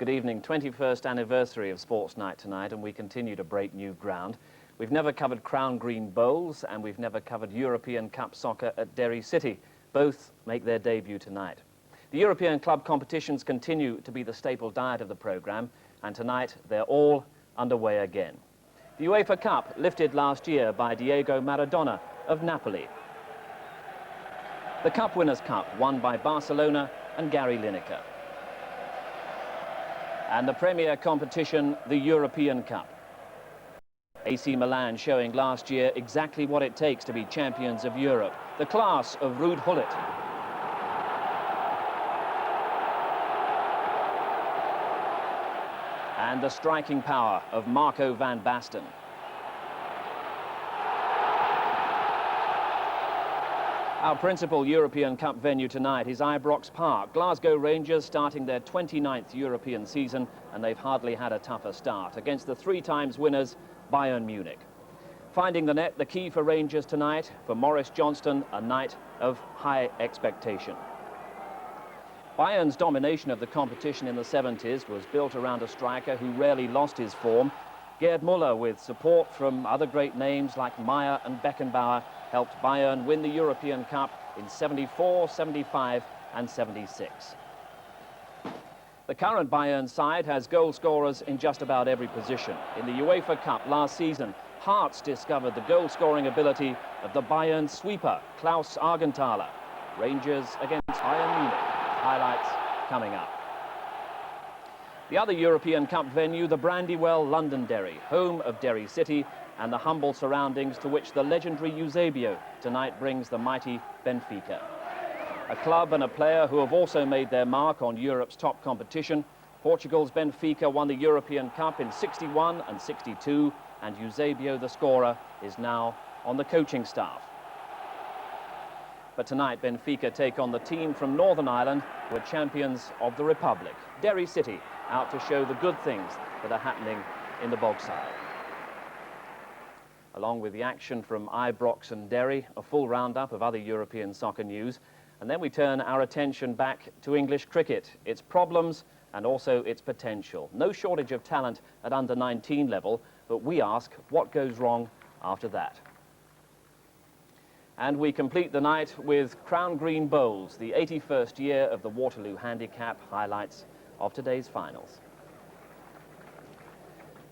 Good evening. 21st anniversary of Sportsnight tonight, and we continue to break new ground. We've never covered Crown Green Bowls, and we've never covered European Cup soccer at Derry City. Both make their debut tonight. The European club competitions continue to be the staple diet of the programme, and tonight they're all underway again. The UEFA Cup, lifted last year by Diego Maradona of Napoli. The Cup Winners' Cup, won by Barcelona and Gary Lineker. And the premier competition, the European Cup. AC Milan showing last year exactly what it takes to be champions of Europe. The class of Ruud Gullit. And the striking power of Marco van Basten. Our principal European Cup venue tonight is Ibrox Park. Glasgow Rangers starting their 29th European season, and they've hardly had a tougher start against the 3 times winners Bayern Munich. Finding the net, the key for Rangers tonight. For Maurice Johnston, a night of high expectation. Bayern's domination of the competition in the 70s was built around a striker who rarely lost his form. Gerd Müller, with support from other great names like Meyer and Beckenbauer, helped Bayern win the European Cup in 74, 75 and 76. The current Bayern side has goal scorers in just about every position. In the UEFA Cup last season, Hearts discovered the goal-scoring ability of the Bayern sweeper, Klaus Argenthaler. Rangers against Bayern Munich. Highlights coming up. The other European Cup venue, the Brandywell Londonderry, home of Derry City, and the humble surroundings to which the legendary Eusebio tonight brings the mighty Benfica. A club and a player who have also made their mark on Europe's top competition. Portugal's Benfica won the European Cup in 61 and 62, and Eusebio, the scorer, is now on the coaching staff. But tonight, Benfica take on the team from Northern Ireland, who are champions of the Republic. Derry City out to show the good things that are happening in the Bogside. Along with the action from Ibrox and Derry, a full roundup of other European soccer news. And then we turn our attention back to English cricket, its problems and also its potential. No shortage of talent at under-19 level, but we ask what goes wrong after that. And we complete the night with Crown Green Bowls, the 81st year of the Waterloo Handicap, highlights of today's finals.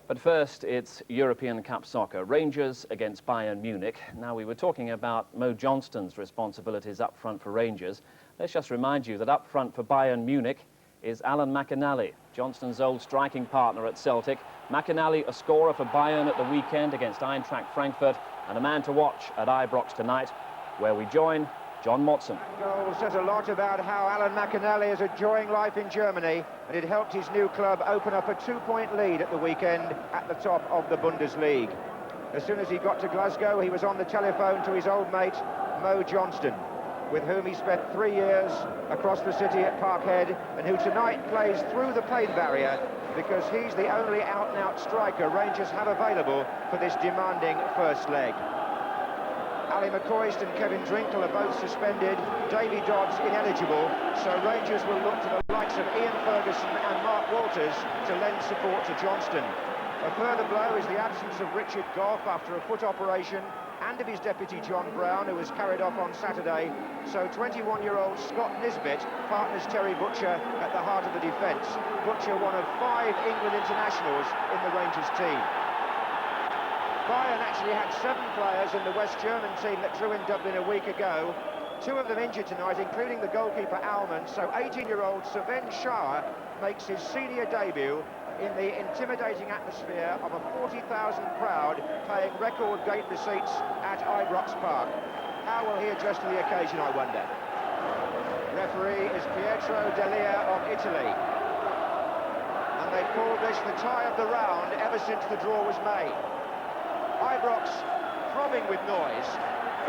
But first, it's European Cup soccer. Rangers against Bayern Munich. Now, we were talking about Mo Johnston's responsibilities up front for Rangers. Let's just remind you that up front for Bayern Munich is Alan McInally, Johnston's old striking partner at Celtic. McInally, a scorer for Bayern at the weekend against Eintracht Frankfurt, and a man to watch at Ibrox tonight, where we join John Motson. Goal says a lot about how Alan McInally is enjoying life in Germany, and it helped his new club open up a 2-point lead at the weekend at the top of the Bundesliga. As soon as he got to Glasgow, he was on the telephone to his old mate, Mo Johnston, with whom he spent 3 years across the city at Parkhead, and who tonight plays through the pain barrier because he's the only out-and-out striker Rangers have available for this demanding first leg. Ali McCoist and Kevin Drinkle are both suspended, Davy Dodds ineligible, so Rangers will look to the likes of Ian Ferguson and Mark Walters to lend support to Johnston. A further blow is the absence of Richard Gough after a foot operation, and of his deputy John Brown, who was carried off on Saturday, so 21-year-old Scott Nisbet partners Terry Butcher at the heart of the defence. Butcher, one of 5 England internationals in the Rangers team. Bayern actually had 7 players in the West German team that drew in Dublin a week ago. 2 of them injured tonight, including the goalkeeper Alman, so 18-year-old Sven Schauer makes his senior debut in the intimidating atmosphere of a 40,000 crowd paying record gate receipts at Ibrox Park. How will he adjust to the occasion, I wonder? Referee is Pietro Delia of Italy. And they've called this the tie of the round ever since the draw was made. Ibrox throbbing with noise.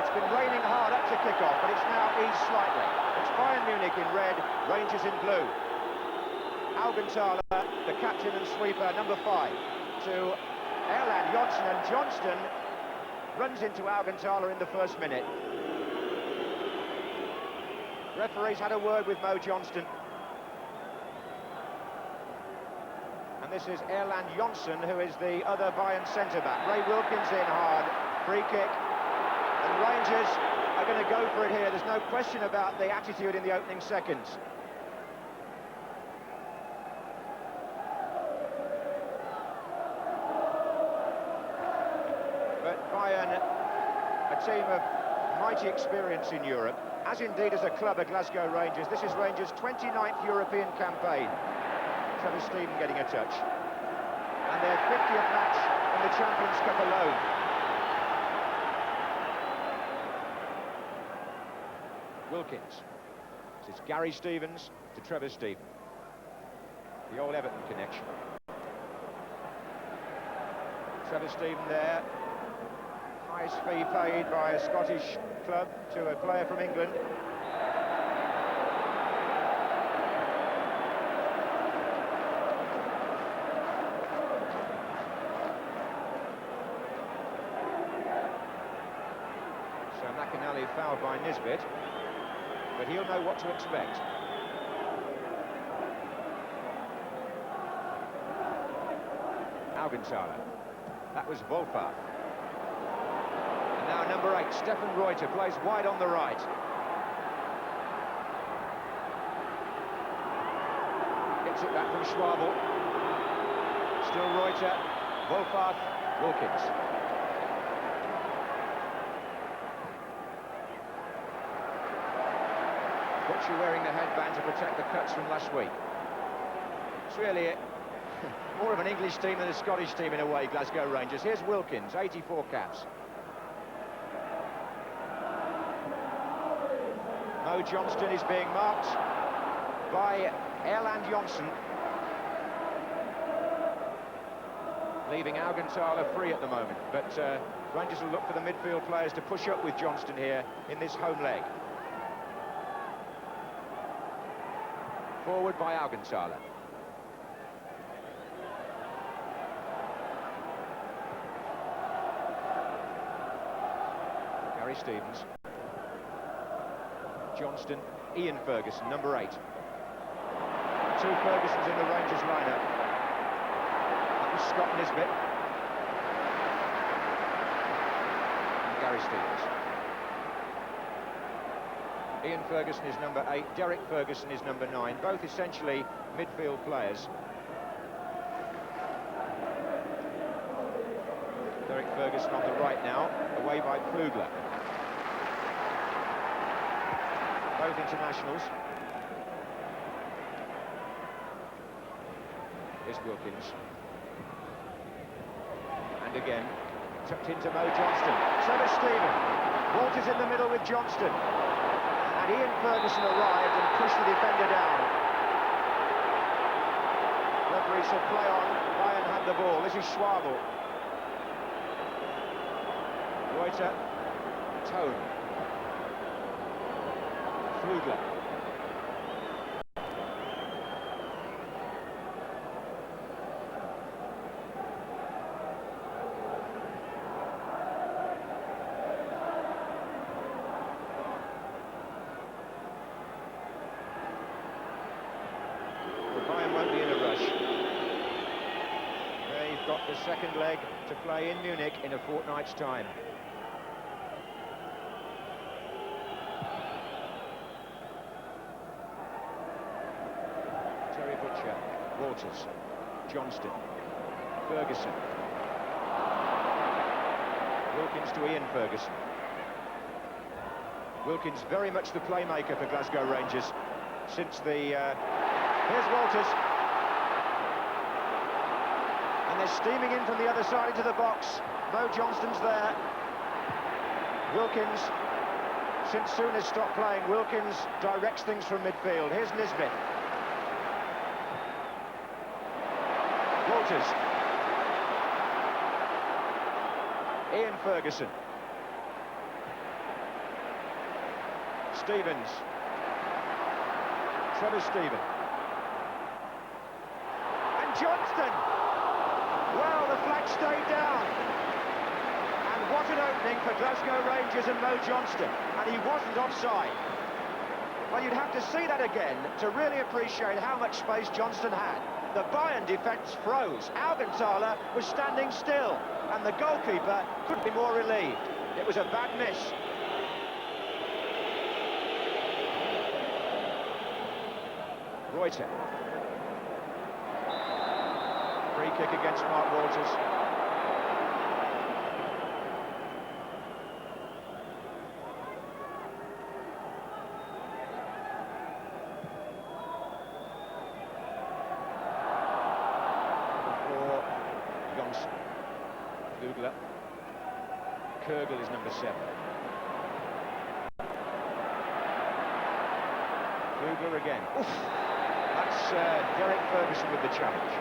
It's been raining hard up to kick-off, but it's now eased slightly. It's Bayern Munich in red, Rangers in blue. Augenthaler, the captain and sweeper, number 5, to Erland Johnson, and Johnston runs into Augenthaler in the first minute. Referees had a word with Mo Johnston. And this is Erland Johnsen, who is the other Bayern centre-back. Ray Wilkins in hard, free kick. And Rangers are going to go for it here. There's no question about the attitude in the opening seconds. But Bayern, a team of mighty experience in Europe, as indeed as a club at Glasgow Rangers. This is Rangers' 29th European campaign. Trevor Stephen getting a touch. And their 50th match in the Champions Cup alone. Wilkins. This is Gary Stevens to Trevor Stephen. The old Everton connection. Trevor Stephen there. Highest fee paid by a Scottish club to a player from England. So McAnally fouled by Nisbet, but he'll know what to expect. Augenthaler. That was Wolfart. And now number 8, Stefan Reuter, plays wide on the right. Gets it back from Schwabel. Still Reuter, Wolfart, Wilkins. Butcher wearing the headband to protect the cuts from last week. It's really more of an English team than a Scottish team in a way, Glasgow Rangers. Here's Wilkins, 84 caps. Mo Johnston is being marked by Erland Johnsen, leaving Augenthaler free at the moment. But Rangers will look for the midfield players to push up with Johnston here in this home leg. Forward by Augenthaler. Gary Stevens. Johnston, Ian Ferguson, number 8. 2 Fergusons in the Rangers lineup. That was Scott Nisbet. And Gary Stevens. Ian Ferguson is number 8, Derek Ferguson is number 9, both essentially midfield players. Derek Ferguson on the right now, away by Pflugler. Both internationals. Here's Wilkins. And again, tucked into Mo Johnston. Trevor Stephen. Walters in the middle with Johnston. And Ian Ferguson arrived and pushed the defender down. Referee said play on. Bayern had the ball. This is Schwabel. Reuter. Tone. Pflugler. Bayern won't be in a rush. They've got the second leg to play in Munich in a fortnight's time. Butcher, Walters, Johnston, Ferguson. Wilkins to Ian Ferguson. Wilkins very much the playmaker for Glasgow Rangers since the... Here's Walters. And they're steaming in from the other side into the box. Mo Johnston's there. Wilkins, since Soon has stopped playing, Wilkins directs things from midfield. Here's Nisbet. Walters. Ian Ferguson. Stevens. Trevor Stephen. And Johnston. Well, the flag stayed down. And what an opening for Glasgow Rangers and Mo Johnston. And he wasn't offside. Well, you'd have to see that again to really appreciate how much space Johnston had. The Bayern defence froze. Augenthaler was standing still, and the goalkeeper couldn't be more relieved. It was a bad miss. Reuter. Free kick against Mark Walters. Kürgel is number 7. Kugler again. Oof. That's Derek Ferguson with the challenge.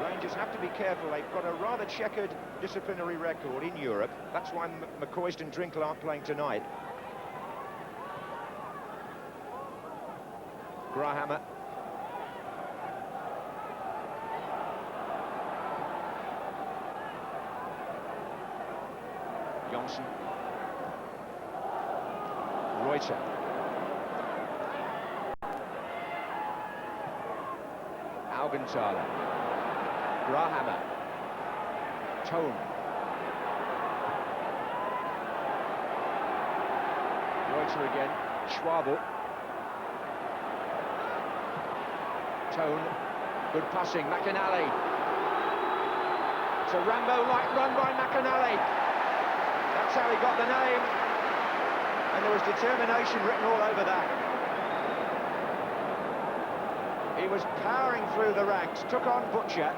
Rangers have to be careful. They've got a rather checkered disciplinary record in Europe. That's why McCoist and Drinkle aren't playing tonight. Grahammer. Johnson. Reuter. Augenthaler. Grahammer. Tone. Reuter again. Schwabel. Tone. Good passing. McInally. It's a Rambo-like run by McInally. That's how he got the name, and there was determination written all over that. He was powering through the ranks, took on Butcher,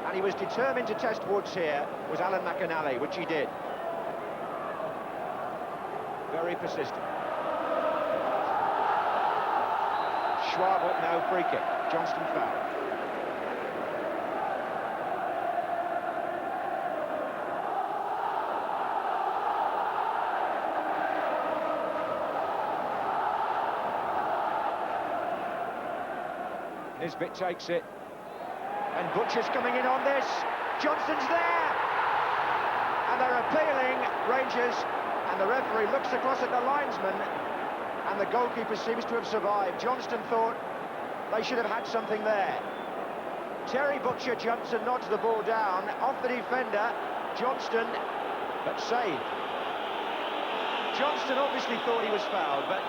and he was determined to test Woods here, was Alan McInally, which he did. Very persistent. Schwabel, no, free kick. Johnston foul. Nisbet takes it, and Butcher's coming in on this. Johnston's there, and they're appealing, Rangers, and the referee looks across at the linesman, and the goalkeeper seems to have survived. Johnston thought they should have had something there. Terry Butcher jumps and nods the ball down, off the defender, Johnston, but saved. Johnston obviously thought he was fouled, but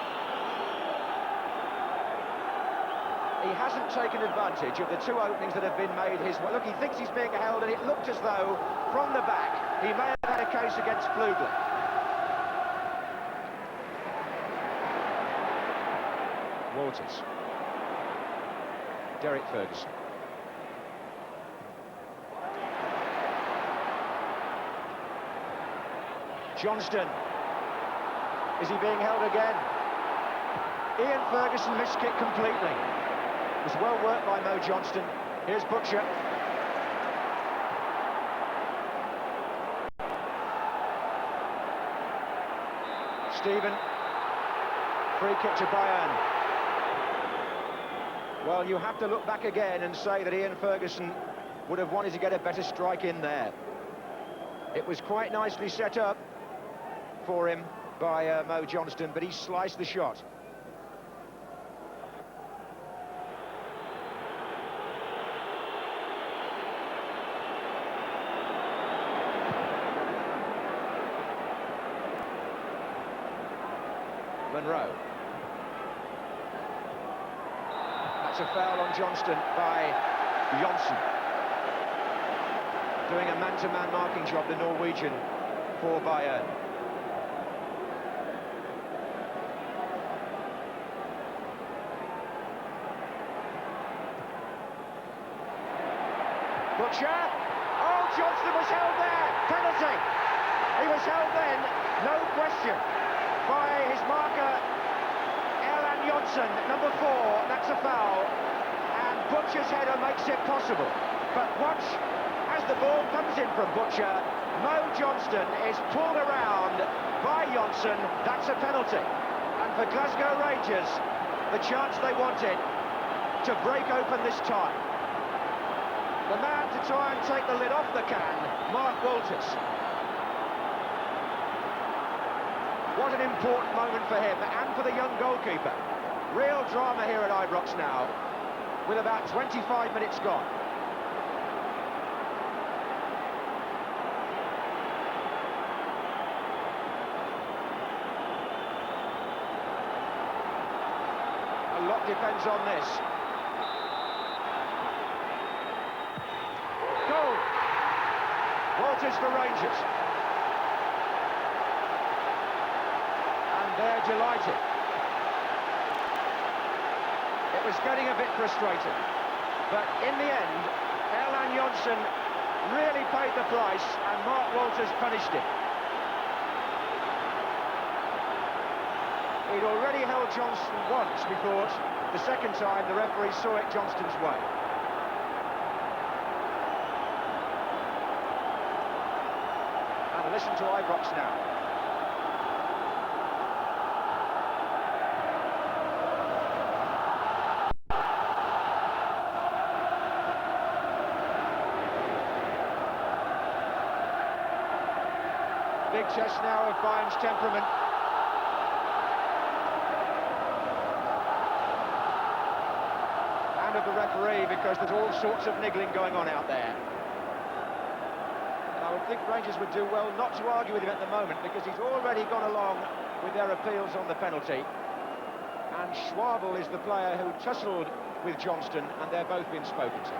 he hasn't taken advantage of the two openings that have been made his way. Look, he thinks he's being held, and it looked as though, from the back, he may have had a case against Flugler. Walters. Derek Ferguson. Johnston. Is he being held again? Ian Ferguson missed kick completely. It was well worked by Mo Johnston. Here's Butcher. Stephen. Free kick to Bayern. Well, you have to look back again and say that Ian Ferguson would have wanted to get a better strike in there. It was quite nicely set up for him by Mo Johnston, but he sliced the shot. Monroe. That's a foul on Johnston by Jonsson. Doing a man-to-man marking job, the Norwegian, for Bayern. Butcher. Oh, Johnston was held there. Penalty. He was held then, no question, by his marker, Erland Jonsson, number 4. That's a foul. And Butcher's header makes it possible. But watch, as the ball comes in from Butcher, Mo Johnston is pulled around by Jonsson. That's a penalty. And for Glasgow Rangers, the chance they wanted to break open this tie. The man to try and take the lid off the can, Mark Walters. What an important moment for him and for the young goalkeeper. Real drama here at Ibrox now, with about 25 minutes gone. A lot depends on this. Goal! Walters for Rangers. And they're delighted. It was getting a bit frustrating, but in the end, Erland Johnsen really paid the price and Mark Walters punished him. He'd already held Johnston once, we thought. The second time, the referee saw it Johnston's way. And listen to Ibrox now. Big test now of Bayern's temperament. And of the referee, because there's all sorts of niggling going on out there. And I would think Rangers would do well not to argue with him at the moment, because he's already gone along with their appeals on the penalty. And Schwabel is the player who tussled with Johnston, and they're both been spoken to.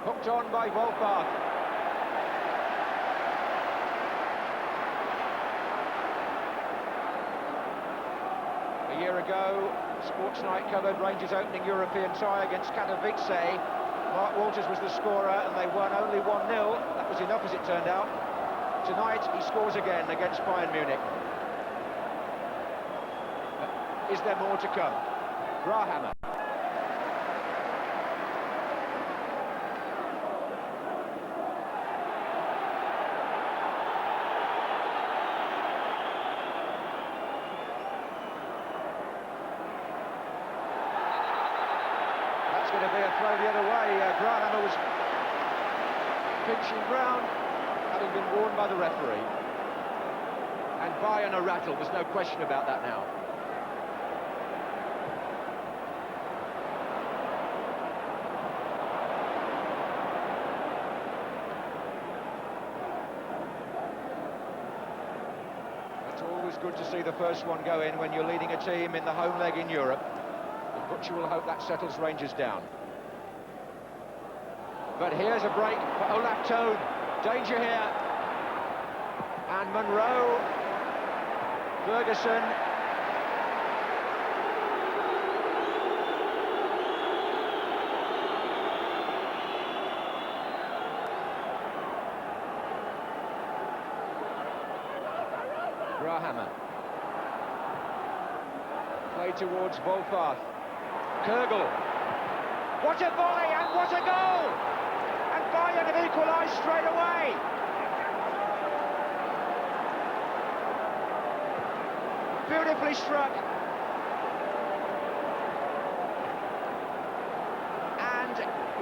Hooked on by Volpath. A year ago, Sportsnight covered Rangers' opening European tie against Katowice. Mark Walters was the scorer and they won only 1-0. That was enough as it turned out. Tonight he scores again against Bayern Munich. But is there more to come? Grahammer. It's going to be a throw the other way. Grahammer was pinching ground, having been warned by the referee. And Bayern are rattled, there's no question about that now. It's always good to see the first one go in when you're leading a team in the home leg in Europe. But you will hope that settles Rangers down. But here's a break for Olaf Toad. Danger here. And Monroe. Ferguson. Grahammer. Play towards Volpath. Kürgel. What a volley and what a goal! And Bayern have equalised straight away. Beautifully struck. And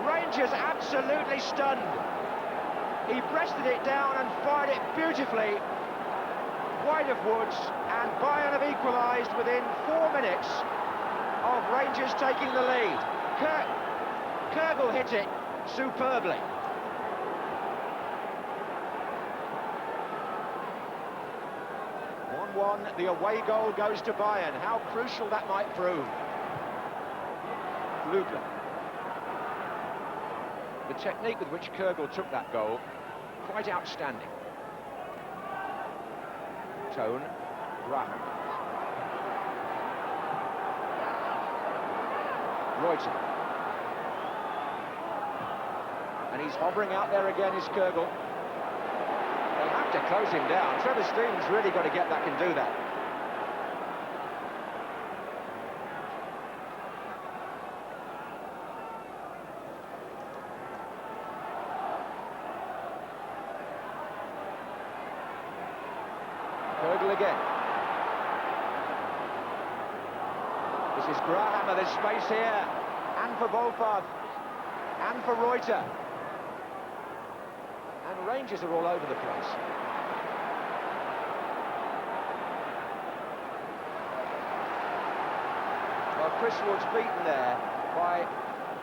Rangers absolutely stunned. He breasted it down and fired it beautifully wide of Woods, and Bayern have equalised within 4 minutes of Rangers taking the lead. Kürgel hit it superbly. The away goal goes to Bayern. How crucial that might prove. Lugler. The technique with which Kürgel took that goal, quite outstanding. Tone, Graham. Reuter. And he's hovering out there again, is Kürgel. They'll have to close him down. Trevor Stevens really got to get back and do that. Kürgel again. This is Grahammer, there's space here. And for Volpath. And for Reuter. And Rangers are all over the place. Well, Chris Wood's beaten there by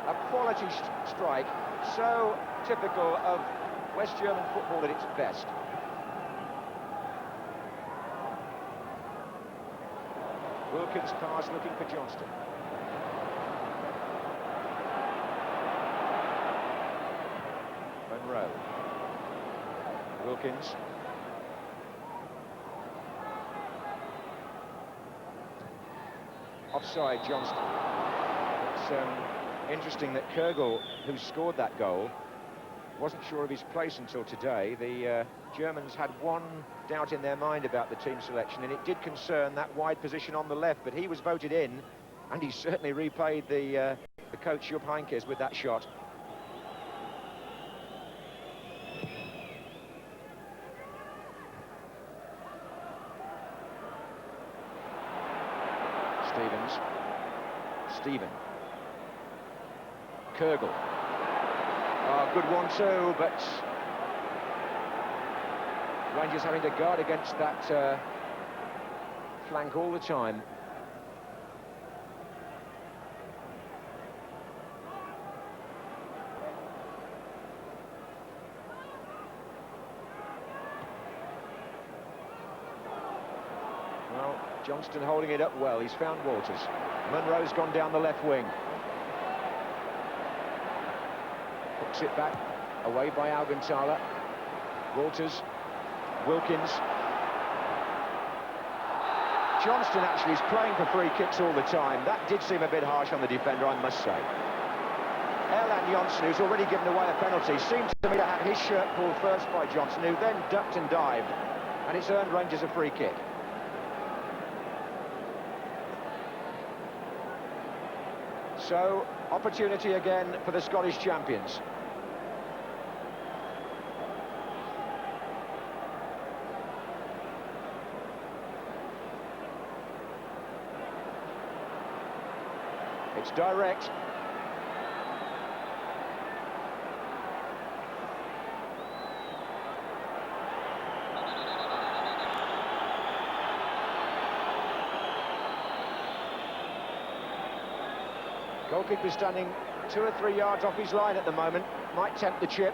a quality strike, so typical of West German football at its best. Wilkins pass looking for Johnston. Monroe. Wilkins. Offside, Johnston. It's interesting that Kürgel, who scored that goal, wasn't sure of his place until today. The Germans had one doubt in their mind about the team selection, and it did concern that wide position on the left, but he was voted in, and he certainly repaid the coach Jupp Heynckes with that shot. Stephen. Kürgel. Oh, good one too, but Rangers having to guard against that flank all the time. Well, Johnston holding it up well. He's found Walters. Munro's gone down the left wing. Hooks it back, away by Augenthaler. Walters, Wilkins. Johnston actually is playing for free kicks all the time. That did seem a bit harsh on the defender, I must say. Erland Johnsen, who's already given away a penalty, seemed to me to have his shirt pulled first by Johnson, who then ducked and dived, and it's earned Rangers a free kick. So, opportunity again for the Scottish champions. It's direct. Goalkeeper standing 2 or 3 yards off his line at the moment. Might tempt the chip.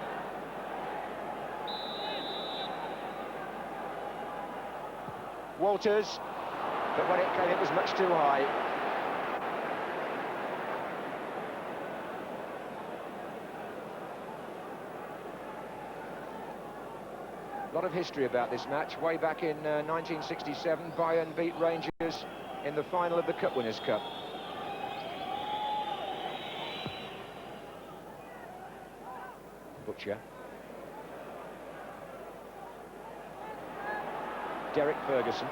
Walters, but when it came, it was much too high. A lot of history about this match. Way back in 1967, Bayern beat Rangers in the final of the Cup Winners' Cup. Butcher. Derek Ferguson.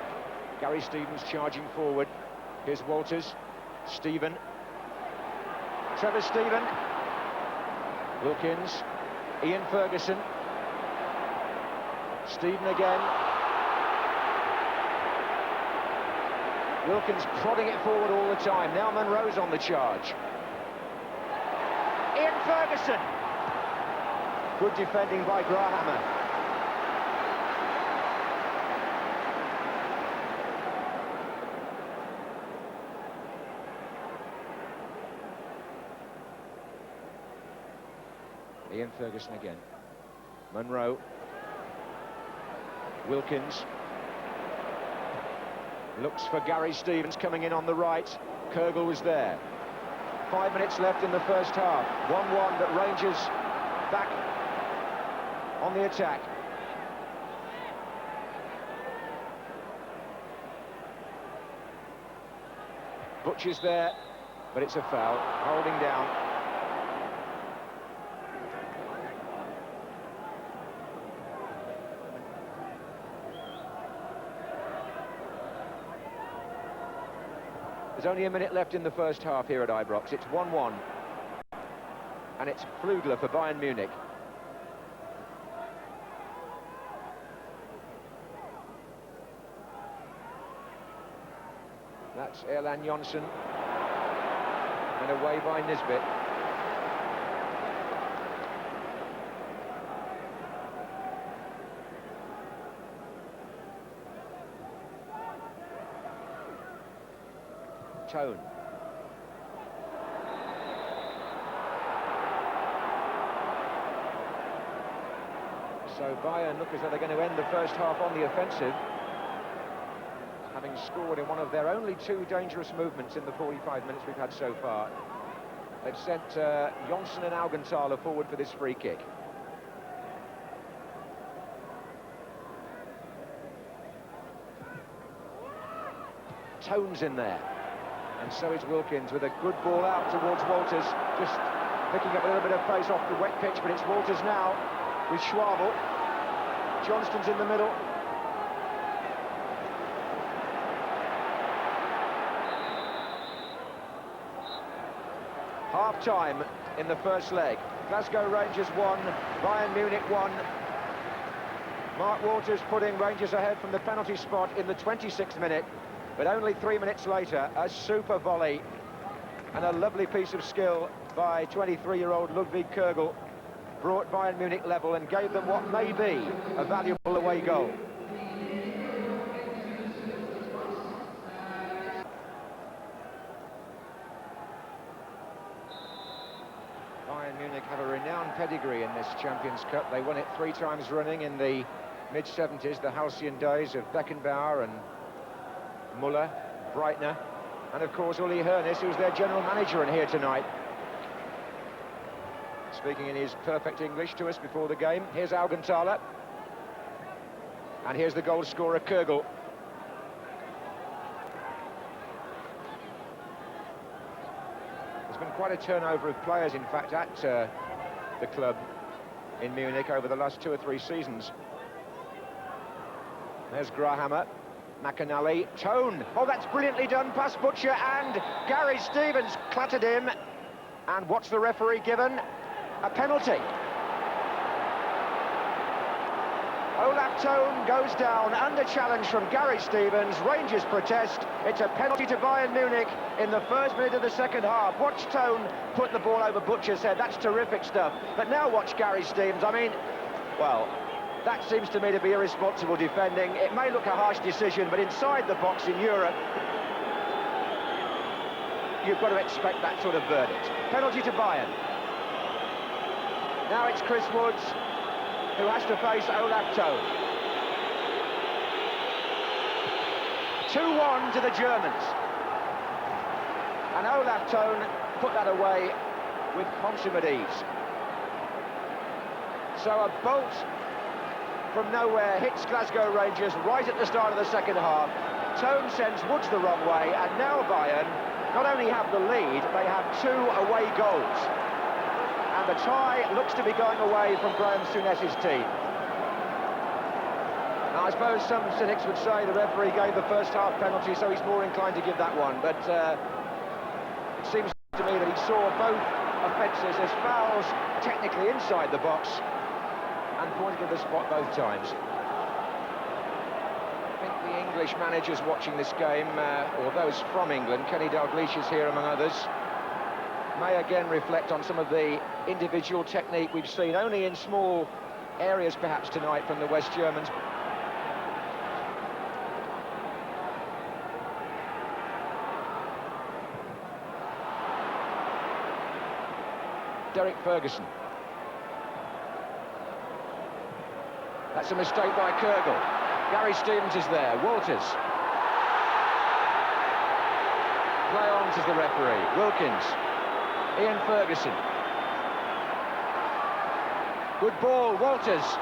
Gary Stevens charging forward. Here's Walters. Stephen. Trevor Stephen. Wilkins. Ian Ferguson. Stephen again. Wilkins prodding it forward all the time. Now Munro's on the charge. Ian Ferguson. Good defending by Grahammer. Ian Ferguson again. Munro. Wilkins. Looks for Gary Stevens coming in on the right. Kürgel was there. 5 minutes left in the first half. 1-1, but Rangers back on the attack. Butcher's there, but it's a foul. Holding down. There's only a minute left in the first half here at Ibrox. It's 1-1. And it's Flugler for Bayern Munich. That's Erland Johnsen. And away by Nisbet. Tone. So Bayern look as though they're going to end the first half on the offensive, having scored in one of their only two dangerous movements in the 45 minutes we've had so far. They've sent Jonsson and Augenthaler forward for this free kick. Tone's in there, and so is Wilkins with a good ball out towards Walters, just picking up a little bit of pace off the wet pitch, but it's Walters now with Schwabel. Johnston's in the middle. Half-time in the first leg. Glasgow Rangers 1, Bayern Munich 1. Mark Walters putting Rangers ahead from the penalty spot in the 26th minute, but only 3 minutes later, a super volley and a lovely piece of skill by 23-year-old Ludwig Kögel brought Bayern Munich level and gave them what may be a valuable away goal. Bayern Munich have a renowned pedigree in this Champions Cup. They won it 3 times running in the mid-70s, the halcyon days of Beckenbauer and Muller, Breitner, and of course Uli Hoeneß, who's their general manager and here tonight. Speaking in his perfect English to us before the game. Here's Augenthaler. And here's the goal scorer, Kögel. There's been quite a turnover of players, in fact, at the club in Munich over the last 2 or 3 seasons. There's Grahammer. McAnally. Tone. Oh, that's brilliantly done. Past Butcher, and Gary Stevens clattered him. And what's the referee given? A penalty. Olaf Tone goes down under challenge from Gary Stevens. Rangers protest. It's a penalty to Bayern Munich in the first minute of the second half. Watch Tone put the ball over Butcher's head. That's terrific stuff. But now watch Gary Stevens. I mean, well, that seems to me to be irresponsible defending. It may look a harsh decision, but inside the box in Europe, you've got to expect that sort of verdict. Penalty to Bayern. Now it's Chris Woods who has to face Olaf Tone. 2-1 to the Germans. And Olaf Tone put that away with consummate ease. So a bolt from nowhere hits Glasgow Rangers right at the start of the second half. Tone sends Woods the wrong way, and now Bayern not only have the lead, they have 2 away goals. And the tie looks to be going away from Graham Souness's team. Now, I suppose some cynics would say the referee gave the first half penalty, so he's more inclined to give that one. But it seems to me that he saw both offences as fouls technically inside the box and pointed to the spot both times. I think the English managers watching this game, or those from England, Kenny Dalglish is here among others, may again reflect on some of the individual technique we've seen only in small areas perhaps tonight from the West Germans. Derek Ferguson. That's a mistake by Kögel. Gary Stevens is there. Walters. Play on, says the referee. Wilkins. Ian Ferguson. Good ball, Walters.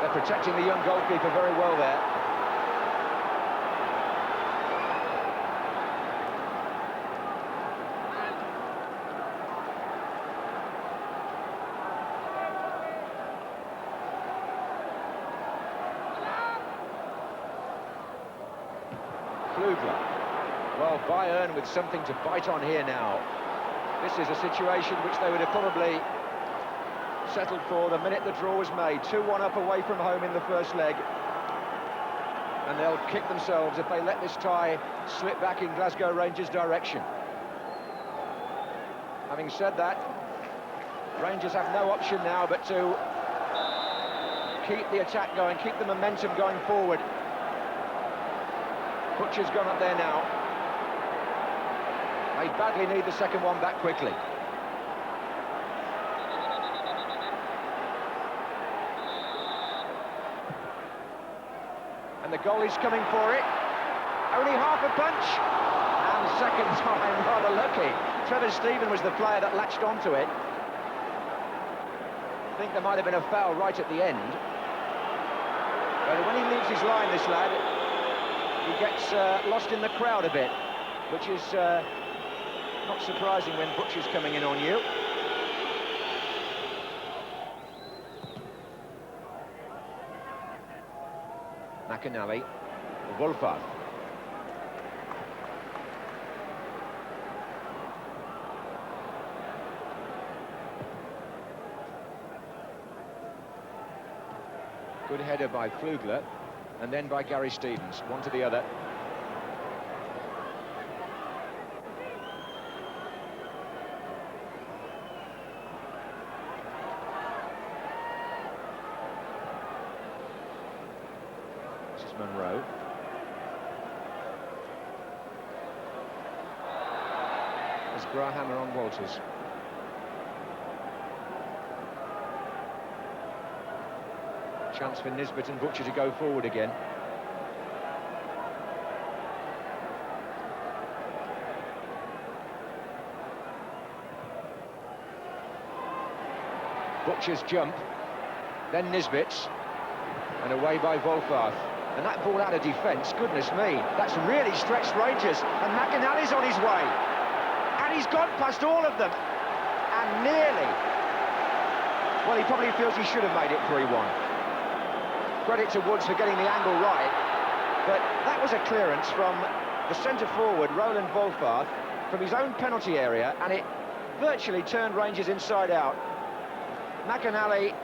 They're protecting the young goalkeeper very well there. Well, Bayern with something to bite on here now. This is a situation which they would have probably settled for the minute the draw was made. 2-1 up away from home in the first leg. And they'll kick themselves if they let this tie slip back in Glasgow Rangers' direction. Having said that, Rangers have no option now but to keep the attack going, keep the momentum going forward. Butcher's gone up there now. They badly need the second one back quickly. And the goalie's coming for it. Only half a punch. And second time, rather lucky. Trevor Steven was the player that latched onto it. I think there might have been a foul right at the end. But when he leaves his line, this lad, he gets lost in the crowd a bit, which is not surprising when Butcher's coming in on you. McAnally, Wolfard. Good header by Flugler, and then by Gary Stevens, one to the other. This is Monroe. There's Grahammer on Walters. Chance for Nisbet and Butcher to go forward again. Butcher's jump, then Nisbet's, and away by Wolfard. And that ball out of defence, goodness me, that's really stretched Rangers, and McAnally's on his way. And he's gone past all of them, and nearly. Well, he probably feels he should have made it 3-1. Credit to Woods for getting the angle right, but that was a clearance from the centre-forward, Roland Wolfard, from his own penalty area, and it virtually turned Rangers inside out. McAnally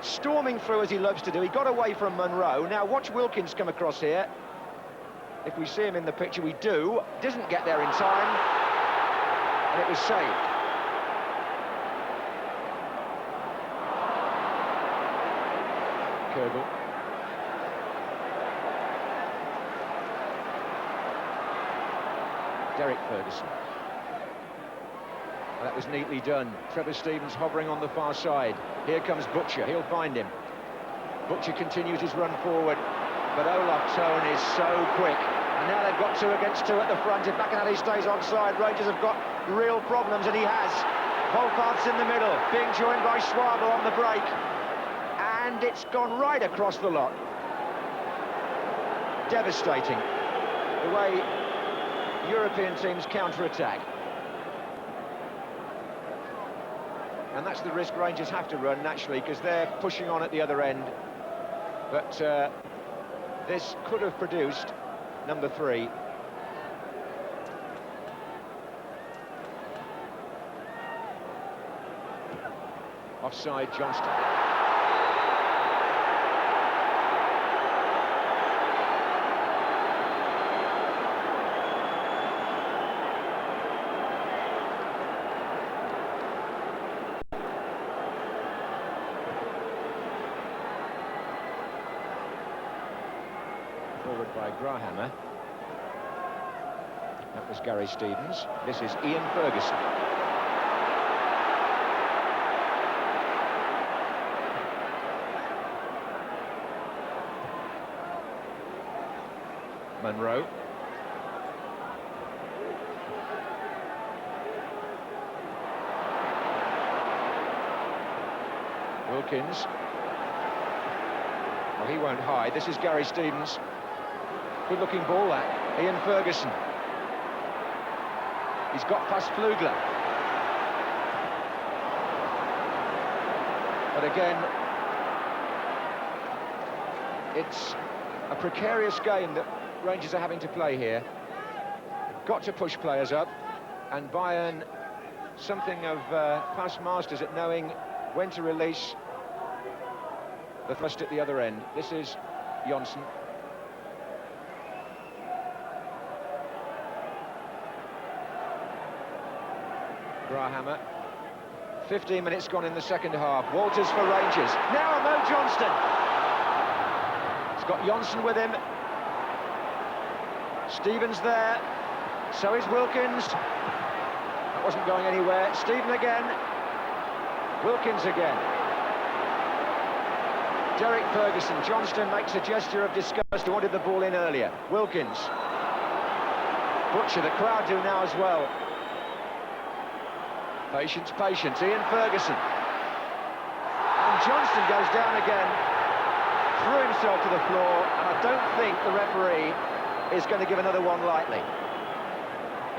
storming through as he loves to do. He got away from Monroe. Now watch Wilkins come across here. If we see him in the picture, we do. Doesn't get there in time, and it was saved. Kerbal. Derek Ferguson. Well, that was neatly done. Trevor Stevens hovering on the far side. Here comes Butcher, he'll find him. Butcher continues his run forward, but Olaf Tone is so quick. And now they've got 2 against 2 at the front. If McAnally stays onside, Rangers have got real problems, and he has. Wolfard's in the middle, being joined by Schwabel on the break. And it's gone right across the lot. Devastating, the way European teams counter-attack. And that's the risk Rangers have to run, naturally, because they're pushing on at the other end. But this could have produced number 3. Offside, Johnston. Forward by Grahammer. That was Gary Stevens. This is Ian Ferguson. Monroe. Wilkins. Well, he won't hide. This is Gary Stevens. Good-looking ball, that. Ian Ferguson. He's got past Flugler. But again, it's a precarious game that Rangers are having to play here. Got to push players up, and Bayern, something of past masters at knowing when to release the thrust at the other end. This is Jonsson. Grahammer. 15 minutes gone in the second half. Walters for Rangers. Now Mo Johnston. He's got Johnson with him. Stevens there. So is Wilkins. That wasn't going anywhere. Stephen again. Wilkins again. Derek Ferguson. Johnston makes a gesture of disgust. He wanted the ball in earlier. Wilkins. Butcher, the crowd do now as well. Patience, patience. Ian Ferguson. And Johnston goes down again. Threw himself to the floor. And I don't think the referee is going to give another one lightly.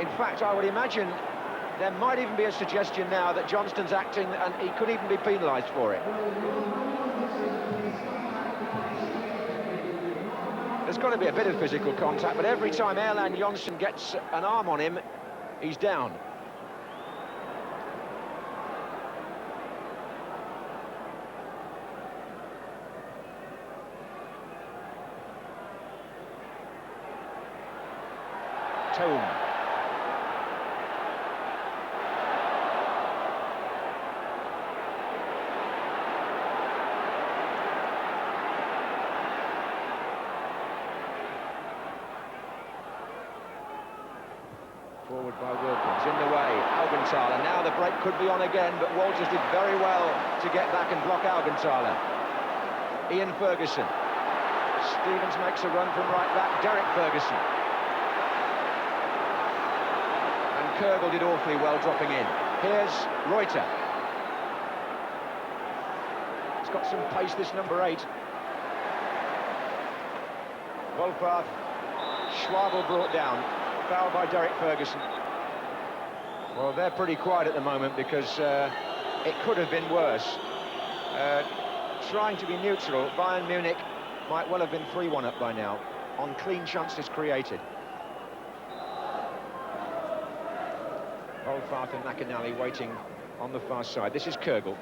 In fact, I would imagine there might even be a suggestion now that Johnston's acting and he could even be penalised for it. There's got to be a bit of physical contact, but every time Erland Johnsen gets an arm on him, he's down. Tome. Forward by Wilkins, in the way, Augenthaler. Now the break could be on again, but Walters did very well to get back and block Augenthaler. Ian Ferguson. Stevens makes a run from right back, Derek Ferguson. And Kergel did awfully well dropping in. Here's Reuter. He's got some pace, this number 8. Wolfpath. Schwabel brought down. Foul by Derek Ferguson. Well, they're pretty quiet at the moment because it could have been worse. Trying to be neutral, Bayern Munich might well have been 3-1 up by now on clean chances created. Wolfpath and McInally waiting on the far side. This is Kergel.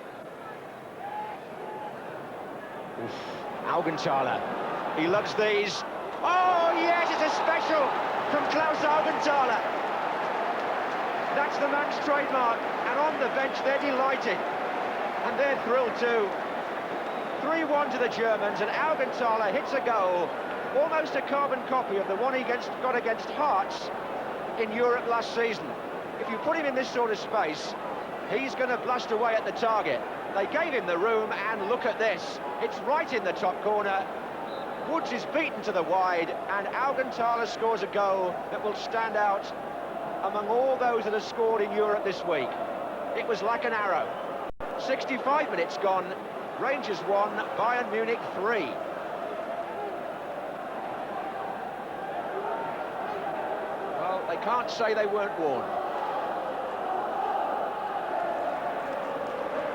Augenthaler. He loves these. Oh, yes, it's a special from Klaus Augenthaler. That's the man's trademark, and on the bench they're delighted, and they're thrilled too. 3-1 to the Germans, and Augenthaler hits a goal, almost a carbon copy of the one he got against Hearts in Europe last season. If you put him in this sort of space, he's going to blast away at the target. They gave him the room, and look at this. It's right in the top corner. Woods is beaten to the wide, and Augenthaler scores a goal that will stand out among all those that have scored in Europe this week. It was like an arrow. 65 minutes gone, Rangers 1, Bayern Munich 3. Well, they can't say they weren't warned.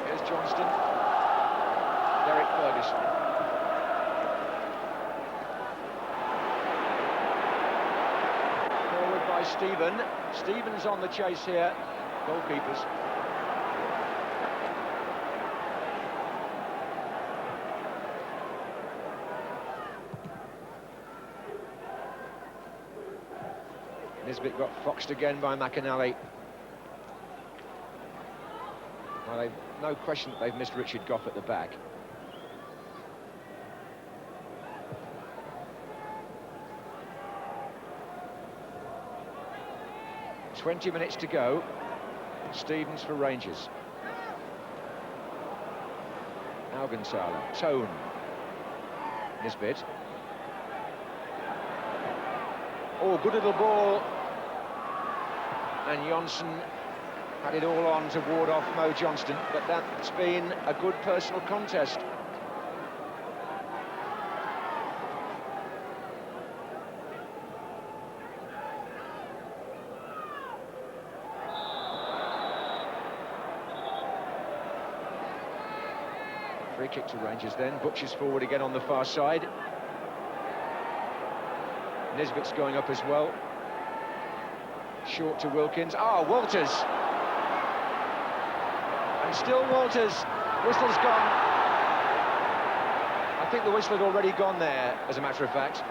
Here's Johnston. Derek Ferguson. By Stevens on the chase here, goalkeepers. Nisbet got foxed again by McInally. Well, no question that they've missed Richard Gough at the back. .20 minutes to go. Stevens for Rangers. Augenthaler. Tone. Nisbet. Oh, good little ball. And Johnsen had it all on to ward off Mo Johnston, but that's been a good personal contest. Free kick to Rangers then. Butcher's forward again on the far side. Nisbet's going up as well. Short to Wilkins. Walters. And still Walters. Whistle's gone. I think the whistle had already gone there, as a matter of fact.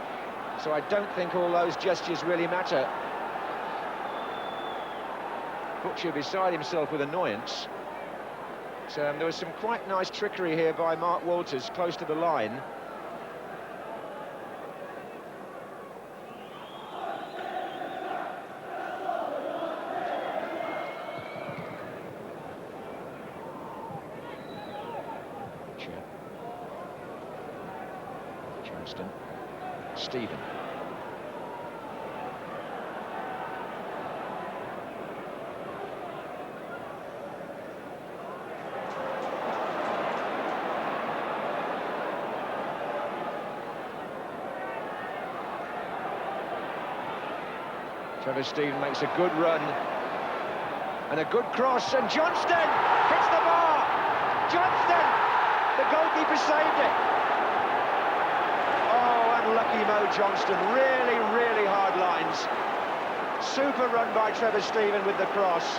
So I don't think all those gestures really matter. Butcher beside himself with annoyance. There was some quite nice trickery here by Mark Walters, close to the line. Johnston, Stephen. Trevor Stephen makes a good run and a good cross, and Johnston hits the bar. Johnston, the goalkeeper saved it. Oh, unlucky Mo Johnston, really hard lines. Super run by Trevor Stephen with the cross.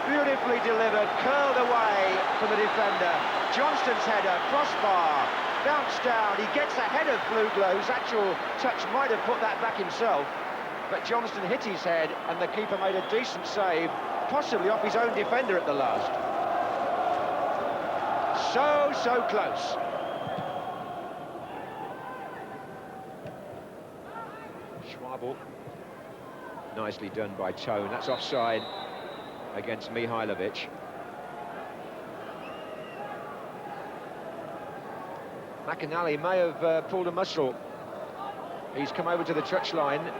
Beautifully delivered, curled away from the defender. Johnston's header, crossbar, bounced down. He gets ahead of Flugler, whose actual touch might have put that back himself. But Johnston hit his head, and the keeper made a decent save, possibly off his own defender at the last. So close. Schwabel. Nicely done by Tone. That's offside against Mihailovic. McInally may have pulled a muscle. He's come over to the touchline.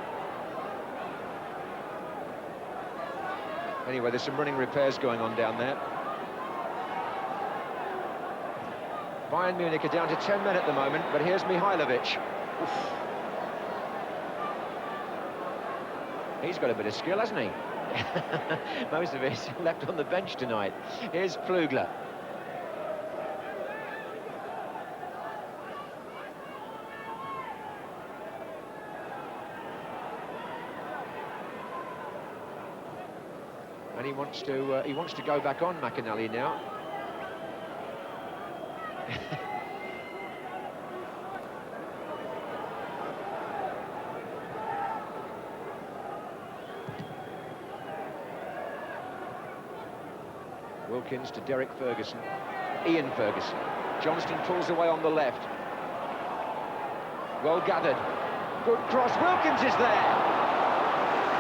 Anyway, there's some running repairs going on down there. Bayern Munich are down to 10 men at the moment, but here's Mihailovic. Oof. He's got a bit of skill, hasn't he? Most of it left on the bench tonight. Here's Flugler. And he wants to go back on McInally now. Wilkins to Derek Ferguson. Ian Ferguson. Johnston pulls away on the left. Well gathered. Good cross. Wilkins is there.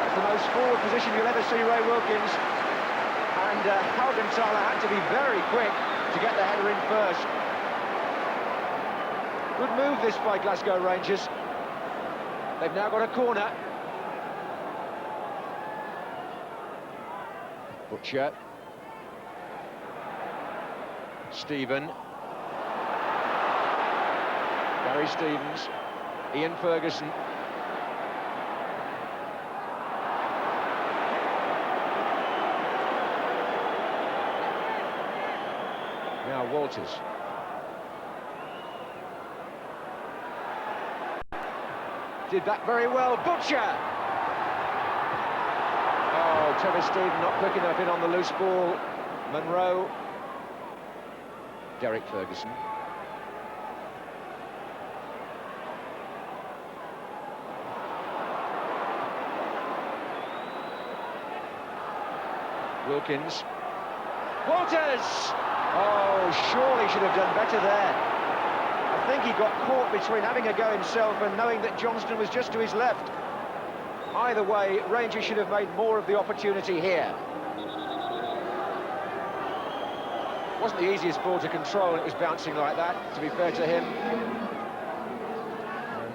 That's the most forward position you'll ever see Ray Wilkins. And Haugenthaler had to be very quick to get the header in first. Good move this by Glasgow Rangers. They've now got a corner. Butcher. Stephen. Gary Stevens. Ian Ferguson. Now Walters. Did that very well. Butcher! Oh, Trevor Stephen not quick enough in on the loose ball. Monroe. Derek Ferguson. Wilkins. Walters! Oh, surely should have done better there. I think he got caught between having a go himself and knowing that Johnston was just to his left. Either way, Rangers should have made more of the opportunity here. Wasn't the easiest ball to control, it was bouncing like that, to be fair to him.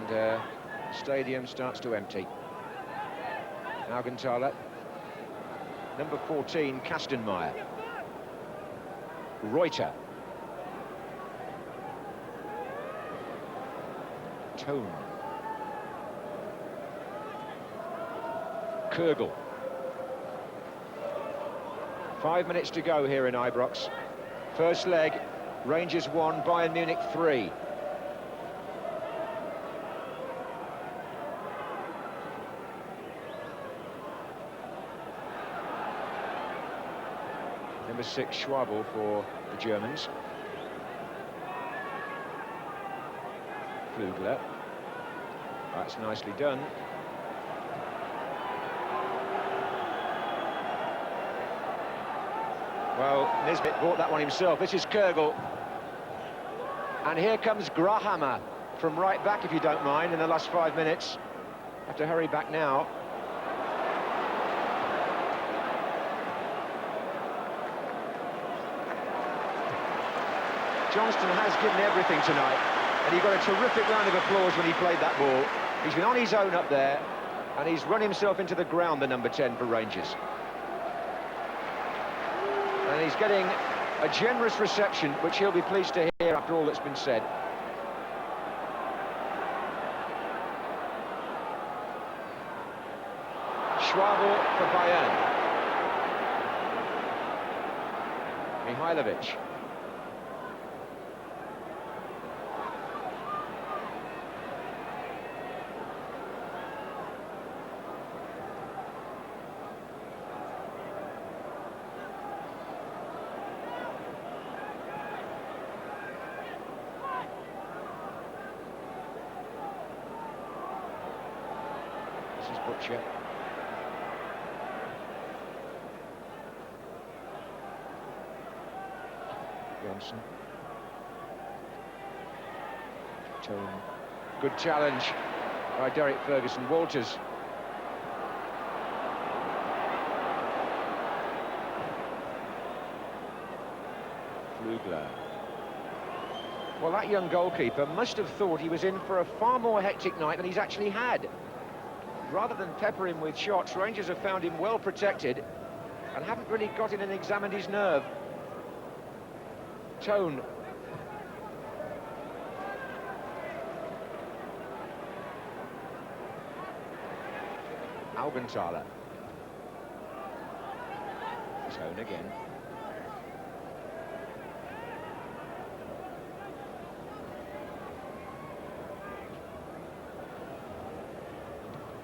And stadium starts to empty. Haugenthaler. Number 14, Kastenmeier. Reuter. Tone. Kurgel. 5 minutes to go here in Ibrox. First leg, Rangers 1, Bayern Munich 3. Number 6, Schwabel for the Germans. Flugler. That's nicely done. Well, Nisbet bought that one himself. This is Kurgel. And here comes Grahammer from right back, if you don't mind, in the last 5 minutes. Have to hurry back now. Johnston has given everything tonight, and he got a terrific round of applause when he played that ball. He's been on his own up there, and he's run himself into the ground, the number 10 for Rangers. And he's getting a generous reception, which he'll be pleased to hear after all that's been said. Schwabel for Bayern. Mihailovic. This is Butcher. Johnson. Tone. Good challenge by Derek Ferguson. Walters. Flugler. Well, that young goalkeeper must have thought he was in for a far more hectic night than he's actually had. Rather than pepper him with shots, Rangers have found him well protected and haven't really got in and examined his nerve. Tone. Augenthaler. Tone again.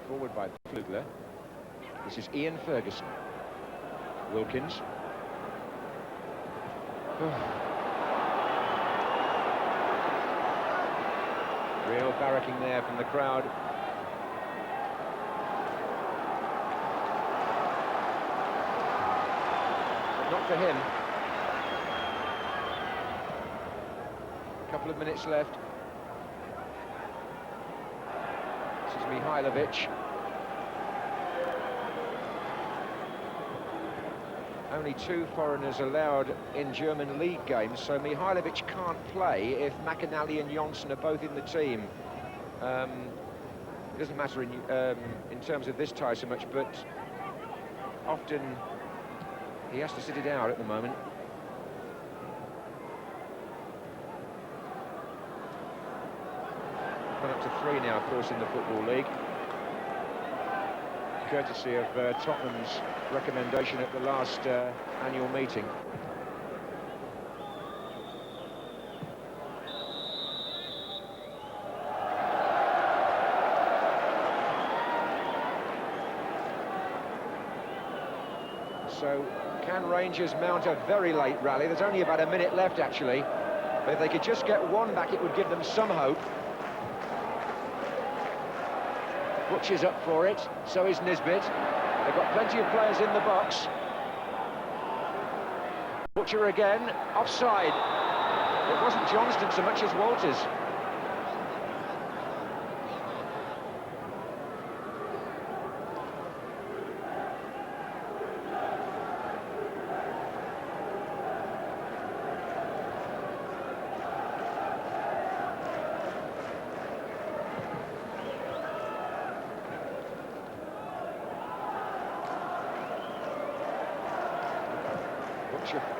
Forward by Flugler. This is Ian Ferguson. Wilkins. Real barracking there from the crowd. But not for him. A couple of minutes left. This is Mihailovic. Only 2 foreigners allowed in German league games, so Mihailovic can't play if McInally and Johnson are both in the team. It doesn't matter in terms of this tie so much, but often he has to sit it out at the moment. Gone up to 3 now, of course, in the Football League. Courtesy of Tottenham's recommendation at the last annual meeting. So, can Rangers mount a very late rally? There's only about a minute left, actually. But if they could just get one back, it would give them some hope. Butcher's up for it, so is Nisbet. They've got plenty of players in the box. Butcher again, offside. It wasn't Johnston so much as Walters.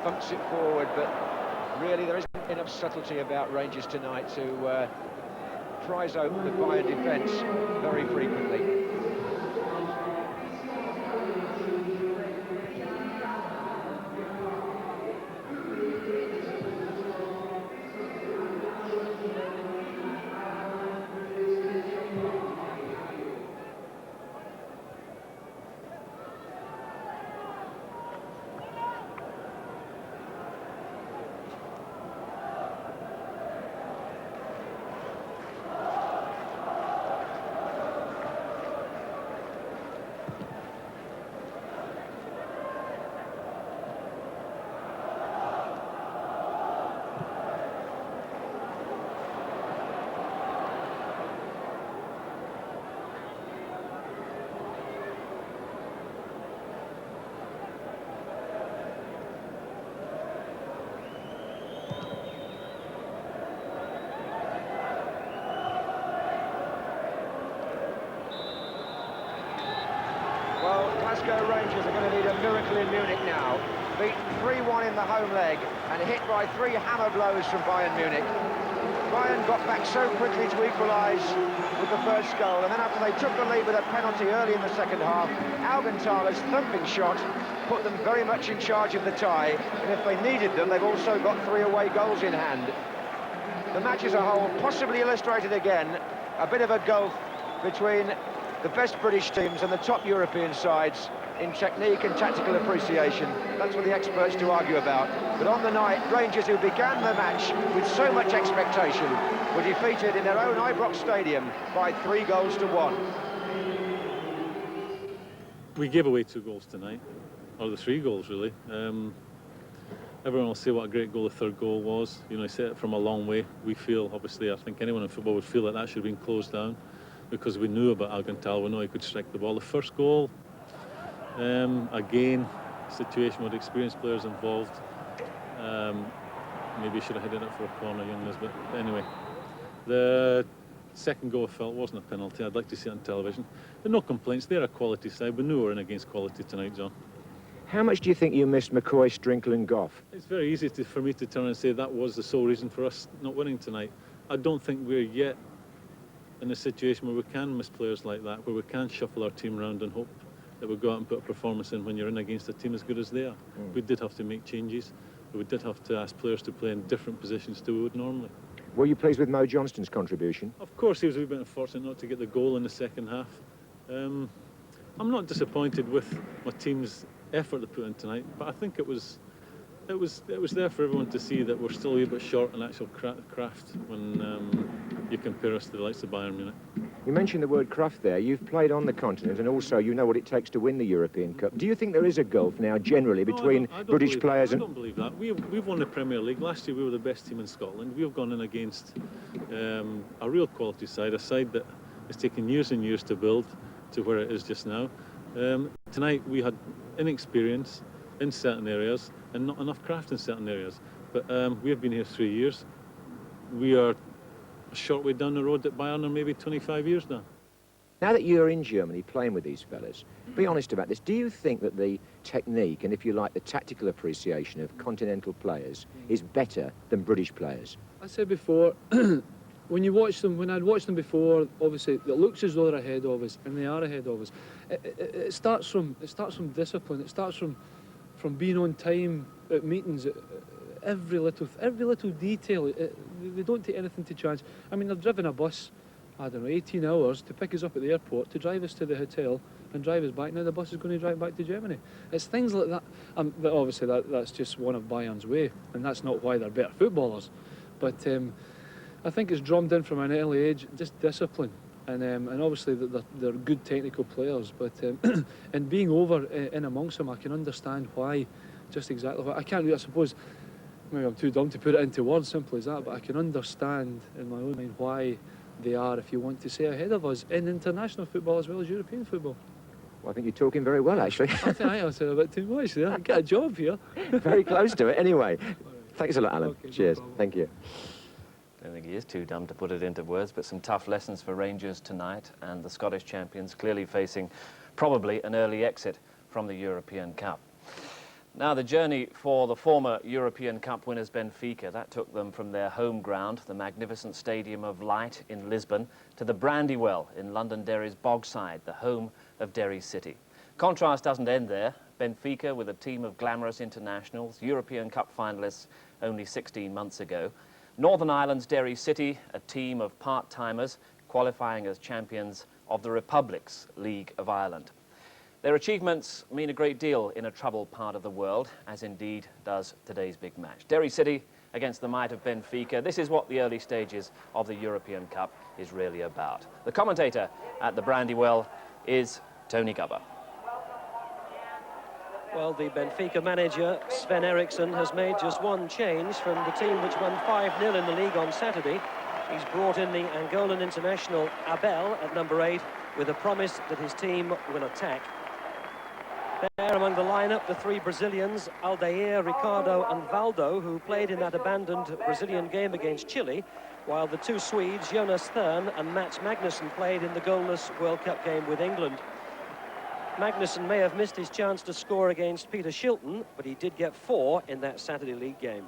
Bumps it forward, but really there isn't enough subtlety about Rangers tonight to prize open the Bayern defence very frequently. Glasgow Rangers are going to need a miracle in Munich now. Beaten 3-1 in the home leg and hit by 3 hammer blows from Bayern Munich. Bayern got back so quickly to equalise with the first goal, and then after they took the lead with a penalty early in the second half, Augenthaler's thumping shot put them very much in charge of the tie, and if they needed them, they've also got 3 away goals in hand. The match as a whole possibly illustrated again a bit of a gulf between the best British teams and the top European sides in technique and tactical appreciation. That's what the experts do argue about. But on the night, Rangers, who began the match with so much expectation, were defeated in their own Ibrox Stadium by 3-1. We gave away 2 goals tonight, or the 3 goals really. Everyone will say what a great goal the third goal was. You know, he set it from a long way. We feel, obviously, I think anyone in football would feel that that should have been closed down because we knew about Augenthaler. We know he could strike the ball. The first goal, again, situation with experienced players involved. Maybe he should have hit it for a corner, young Nisbet. But anyway, the second goal I felt wasn't a penalty. I'd like to see it on television. But no complaints. They're a quality side. We knew we were in against quality tonight, John. How much do you think you missed McCoy, Strinkle and Goff? It's very easy for me to turn and say that was the sole reason for us not winning tonight. I don't think we're yet in a situation where we can miss players like that, where we can shuffle our team around and hope that we'll go out and put a performance in when you're in against a team as good as they are. We did have to make changes. We did have to ask players to play in different positions to we would normally. Were you pleased with Mo Johnston's contribution? Of course, he was a wee bit unfortunate not to get the goal in the second half. I'm not disappointed with my team's effort they put in tonight, but I think it was there for everyone to see that we're still a wee bit short in actual craft when you compare us to the likes of Bayern Munich. You mentioned the word craft there. You've played on the continent and also you know what it takes to win the European Cup. Do you think there is a gulf now generally between British players and... I don't believe that. We've won the Premier League. Last year we were the best team in Scotland. We've gone in against a real quality side, a side that has taken years and years to build to where it is just now. Tonight we had inexperience in certain areas and not enough craft in certain areas, but we have been here 3 years. We are a short way down the road at Bayern, or maybe 25 years now. Now that you're in Germany playing with these fellas, be honest about this, do you think that the technique and, if you like, the tactical appreciation of continental players is better than British players? I said before, when you watch them, when I'd watched them before, obviously it looks as though they're ahead of us, and they are ahead of us. It starts from discipline. It starts from being on time at meetings. Every little detail. They don't take anything to chance. I mean, they've driven a bus, I don't know, 18 hours to pick us up at the airport, to drive us to the hotel and drive us back. Now the bus is going to drive back to Germany. It's things like that. But obviously that's just one of Bayern's way, and that's not why they're better footballers. But I think it's drummed in from an early age, just discipline. And obviously they're good technical players, but and being over in amongst them, I can understand why, just exactly why. I can't really, I suppose, maybe I'm too dumb to put it into words, simple as that, but I can understand in my own mind why they are, if you want to say, ahead of us in international football as well as European football. Well, I think you're talking very well, actually. I think I said a bit too much there. Get a job here. Very close to it, anyway. Thanks a lot, Alan. Okay, cheers. no problem. Thank you. I don't think he is too dumb to put it into words, but some tough lessons for Rangers tonight, and the Scottish champions clearly facing probably an early exit from the European Cup. Now the journey for the former European Cup winners Benfica, that took them from their home ground, the magnificent Stadium of Light in Lisbon, to the Brandywell in Londonderry's Bogside, the home of Derry City. Contrast doesn't end there. Benfica, with a team of glamorous internationals, European Cup finalists only 16 months ago. Northern Ireland's Derry City, a team of part-timers qualifying as champions of the Republic's League of Ireland. Their achievements mean a great deal in a troubled part of the world, as indeed does today's big match. Derry City against the might of Benfica. This is what the early stages of the European Cup is really about. The commentator at the Brandywell is Tony Gubber. Well, the Benfica manager, Sven Eriksson, has made just one change from the team which won 5-0 in the league on Saturday. He's brought in the Angolan international Abel at number 8 with a promise that his team will attack. There among the lineup, the 3 Brazilians, Aldair, Ricardo and Valdo, who played in that abandoned Brazilian game against Chile, while the 2 Swedes, Jonas Thern and Mats Magnusson, played in the goalless World Cup game with England. Magnussen may have missed his chance to score against Peter Shilton, but he did get 4 in that Saturday league game.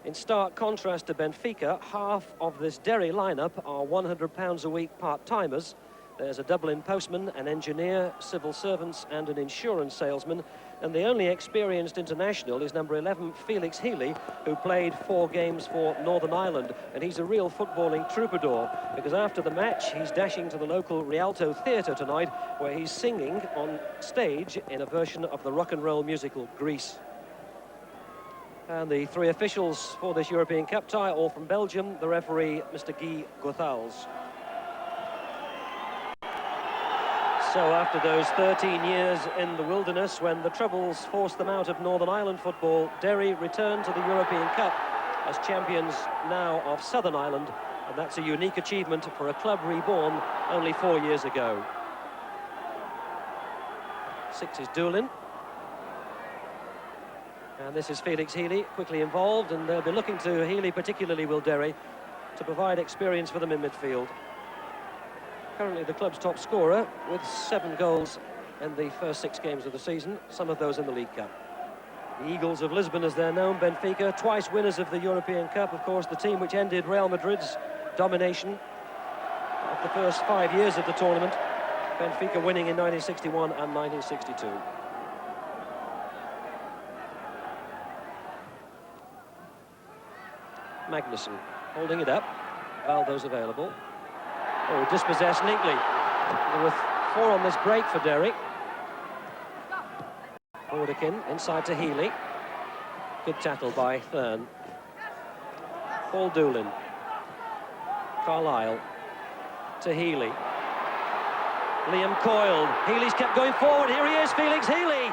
In stark contrast to Benfica, half of this Derry lineup are £100 a week part-timers. There's a Dublin postman, an engineer, civil servants and an insurance salesman. And the only experienced international is number 11, Felix Healy, who played 4 games for Northern Ireland. And he's a real footballing troubadour, because after the match, he's dashing to the local Rialto Theatre tonight, where he's singing on stage in a version of the rock and roll musical Grease. And the 3 officials for this European Cup tie, all from Belgium, the referee, Mr. Guy Gothals. So after those 13 years in the wilderness, when the Troubles forced them out of Northern Ireland football, Derry returned to the European Cup as champions now of Southern Ireland, and that's a unique achievement for a club reborn only 4 years ago. 6 is Doolin. And this is Felix Healy, quickly involved, and they'll be looking to Healy, particularly will Derry, to provide experience for them in midfield. Currently the club's top scorer with 7 goals in the first 6 games of the season, some of those in the League Cup. The Eagles of Lisbon, as they're known, Benfica, twice winners of the European Cup, of course, the team which ended Real Madrid's domination of the first 5 years of the tournament. Benfica winning in 1961 and 1962. Magnussen holding it up. Valdo's available. Oh, dispossessed neatly. There were 4 on this break for Derry. Bordekin inside to Healy. Good tackle by Thurn. Paul Doolin. Carlisle to Healy. Liam Coyle. Healy's kept going forward. Here he is, Felix Healy.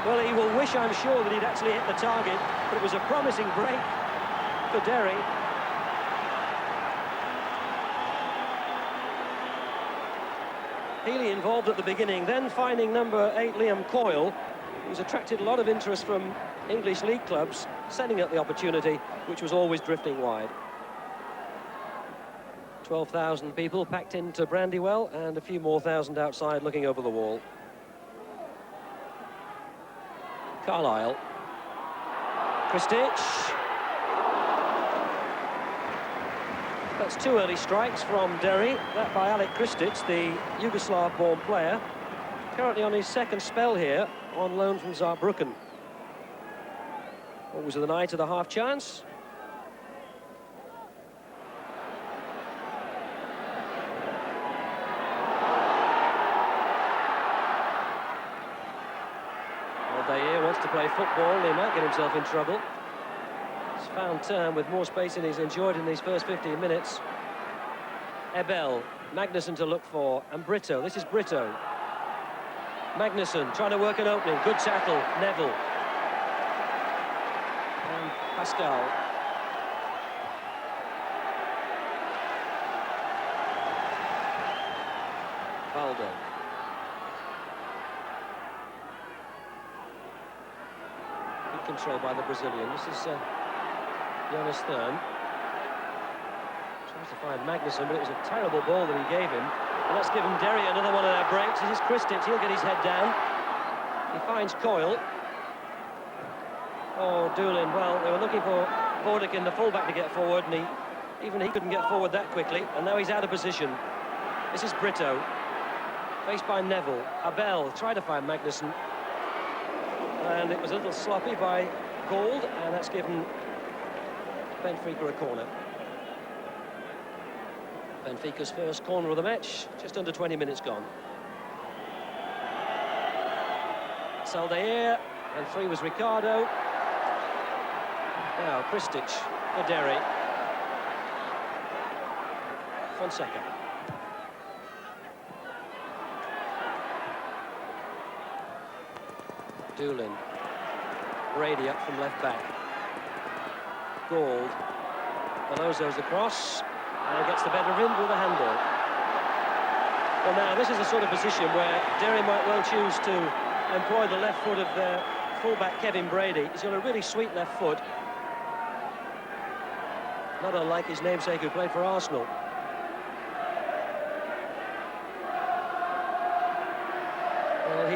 Well, he will wish, I'm sure, that he'd actually hit the target, but it was a promising break for Derry. Healy involved at the beginning, then finding number 8, Liam Coyle, who's attracted a lot of interest from English league clubs, setting up the opportunity, which was always drifting wide. 12,000 people packed into Brandywell, and a few more thousand outside looking over the wall. Carlisle. Kristic. That's 2 early strikes from Derry. That by Alec Kristic, the Yugoslav-born player, currently on his 2nd spell here, on loan from Saarbrücken. Always with an eye to the half chance. Aldair wants to play football. He might get himself in trouble. He's found term with more space than he's enjoyed in these first 15 minutes. Ebel, Magnussen to look for, and Brito. This is Brito. Magnussen trying to work an opening. Good tackle, Neville. And Pascal. Valdo. Good control by the Brazilian. This is Jonas Thurn. Tries to find Magnussen, but it was a terrible ball that he gave him. And that's given Derry another one of their breaks. This is Kristic. He'll get his head down. He finds Coyle. Oh, Doolin. Well, they were looking for Bordekin, the fullback, to get forward, and even he couldn't get forward that quickly. And now he's out of position. This is Brito. Faced by Neville. Abel tried to find Magnussen. And it was a little sloppy by Gould, and that's given Benfica a corner. Benfica's first corner of the match, just under 20 minutes gone. Aldair, and 3 was Ricardo. Now Kristic for Derry. Fonseca. Doolin. Brady up from left back. Gould. Veloso's across. And gets the better of him with a handball. Well, now, this is the sort of position where Derry might well choose to employ the left foot of their fullback, Kevin Brady. He's got a really sweet left foot. Not unlike his namesake who played for Arsenal.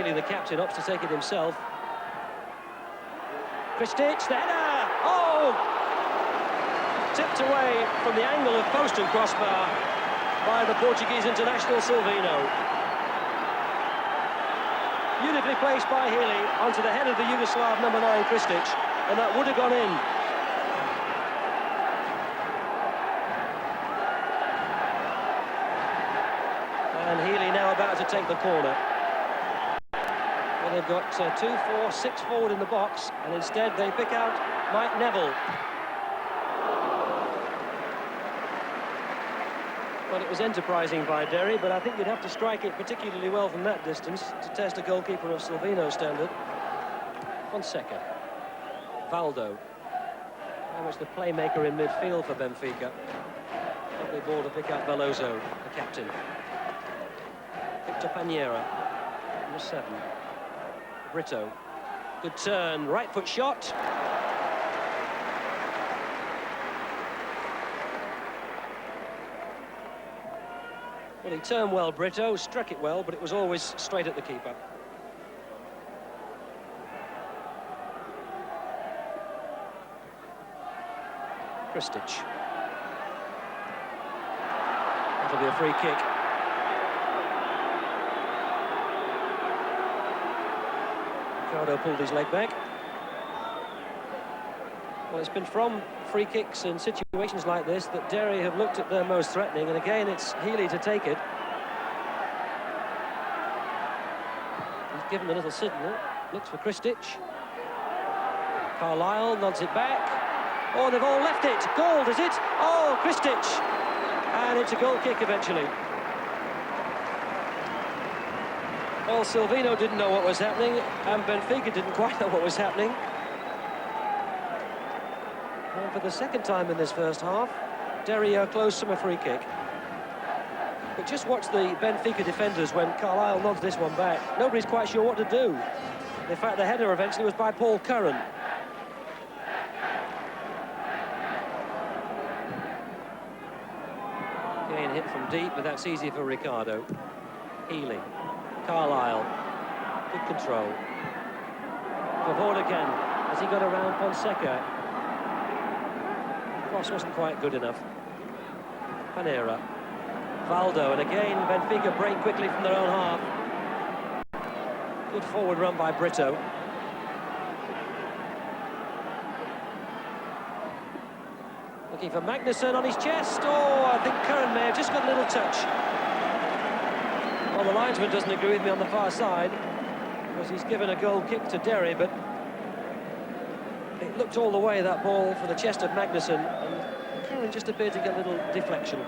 Healy, the captain, opts to take it himself. Kristic, the header! Oh! Tipped away from the angle of post and crossbar by the Portuguese international Silvino. Beautifully placed by Healy onto the head of the Yugoslav number 9, Kristic, and that would have gone in. And Healy now about to take the corner. Well, they've got 2, 4, 6 forward in the box, and instead they pick out Mike Neville. Well, it was enterprising by Derry, but I think you'd have to strike it particularly well from that distance to test a goalkeeper of Silvino's standard. Fonseca. Valdo. Very much the playmaker in midfield for Benfica. Lovely ball to pick out Veloso, the captain. Victor Paniera, number 7. Brito. Good turn, right foot shot. Well, he turned well, Brito, struck it well, but it was always straight at the keeper. Kristic. That'll be a free kick. Ricardo pulled his leg back. Well, it's been from free kicks in situations like this that Derry have looked at their most threatening, and again it's Healy to take it. He's given a little signal, looks for Kristic. Carlisle nods it back. Oh, they've all left it. Goal, does it? Oh, Kristic. And it's a goal kick eventually. Well, Silvino didn't know what was happening, and Benfica didn't quite know what was happening. And for the second time in this first half, Derry are close from a free kick. But just watch the Benfica defenders when Carlisle nods this one back. Nobody's quite sure what to do. In fact, the header eventually was by Paul Curran. Again, hit from deep, but that's easy for Ricardo. Healy. Carlisle. Good control. For Vortigan, as he got around Fonseca. Cross wasn't quite good enough. Panera. Valdo, and again Benfica break quickly from their own half. Good forward run by Brito. Looking for Magnusson on his chest. Oh, I think Curran may have just got a little touch. Well, the linesman doesn't agree with me on the far side, because he's given a goal kick to Derry, but it looked all the way, that ball, for the chest of Magnusson, and Curran just appeared to get a little deflection.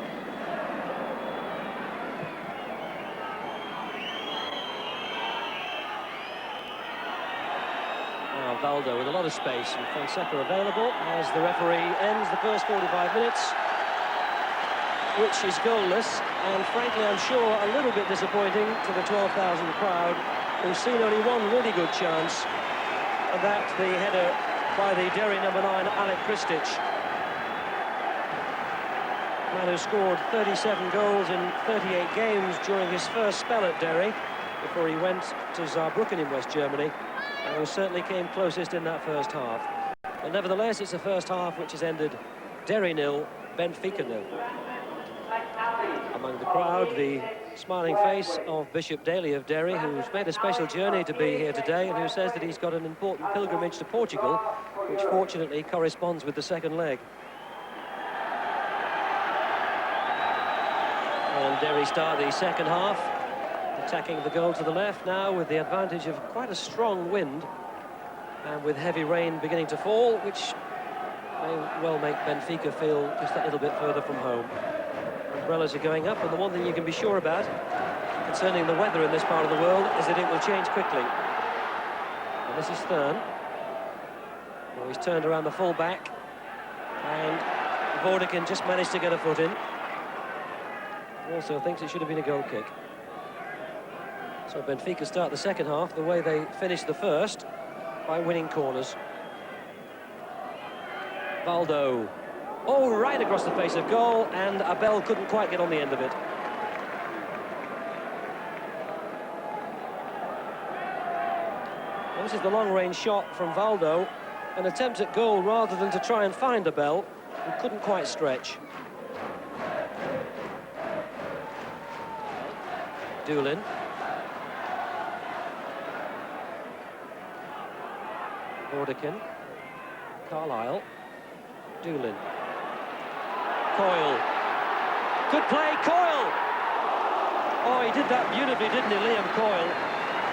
Now Valdo with a lot of space, and Fonseca available as the referee ends the first 45 minutes, which is goalless, and frankly I'm sure a little bit disappointing to the 12,000 crowd, who've seen only one really good chance, and that's the header by the Derry number 9, Alec Kristic. Man who scored 37 goals in 38 games during his first spell at Derry, before he went to Saarbrücken in West Germany, and who certainly came closest in that first half. But nevertheless, it's a first half which has ended Derry 0, Benfica 0. Among the crowd, the smiling face of Bishop Daly of Derry, who's made a special journey to be here today, and who says that he's got an important pilgrimage to Portugal, which fortunately corresponds with the second leg. And Derry start the second half, attacking the goal to the left now with the advantage of quite a strong wind, and with heavy rain beginning to fall, which may well make Benfica feel just that little bit further from home. Umbrellas are going up, and the one thing you can be sure about concerning the weather in this part of the world is that it will change quickly. And this is Thurn. Well, he's turned around the full back, and Vortigan just managed to get a foot in. Also thinks it should have been a goal kick. So Benfica start the second half the way they finished the first, by winning corners. Valdo. Oh, right across the face of goal, and Abel couldn't quite get on the end of it. This is the long-range shot from Valdo. An attempt at goal rather than to try and find Abel, who couldn't quite stretch. Doolin. Vordikin. Carlisle. Doolin. Coyle. Good play, Coyle! Oh, he did that beautifully, didn't he, Liam Coyle?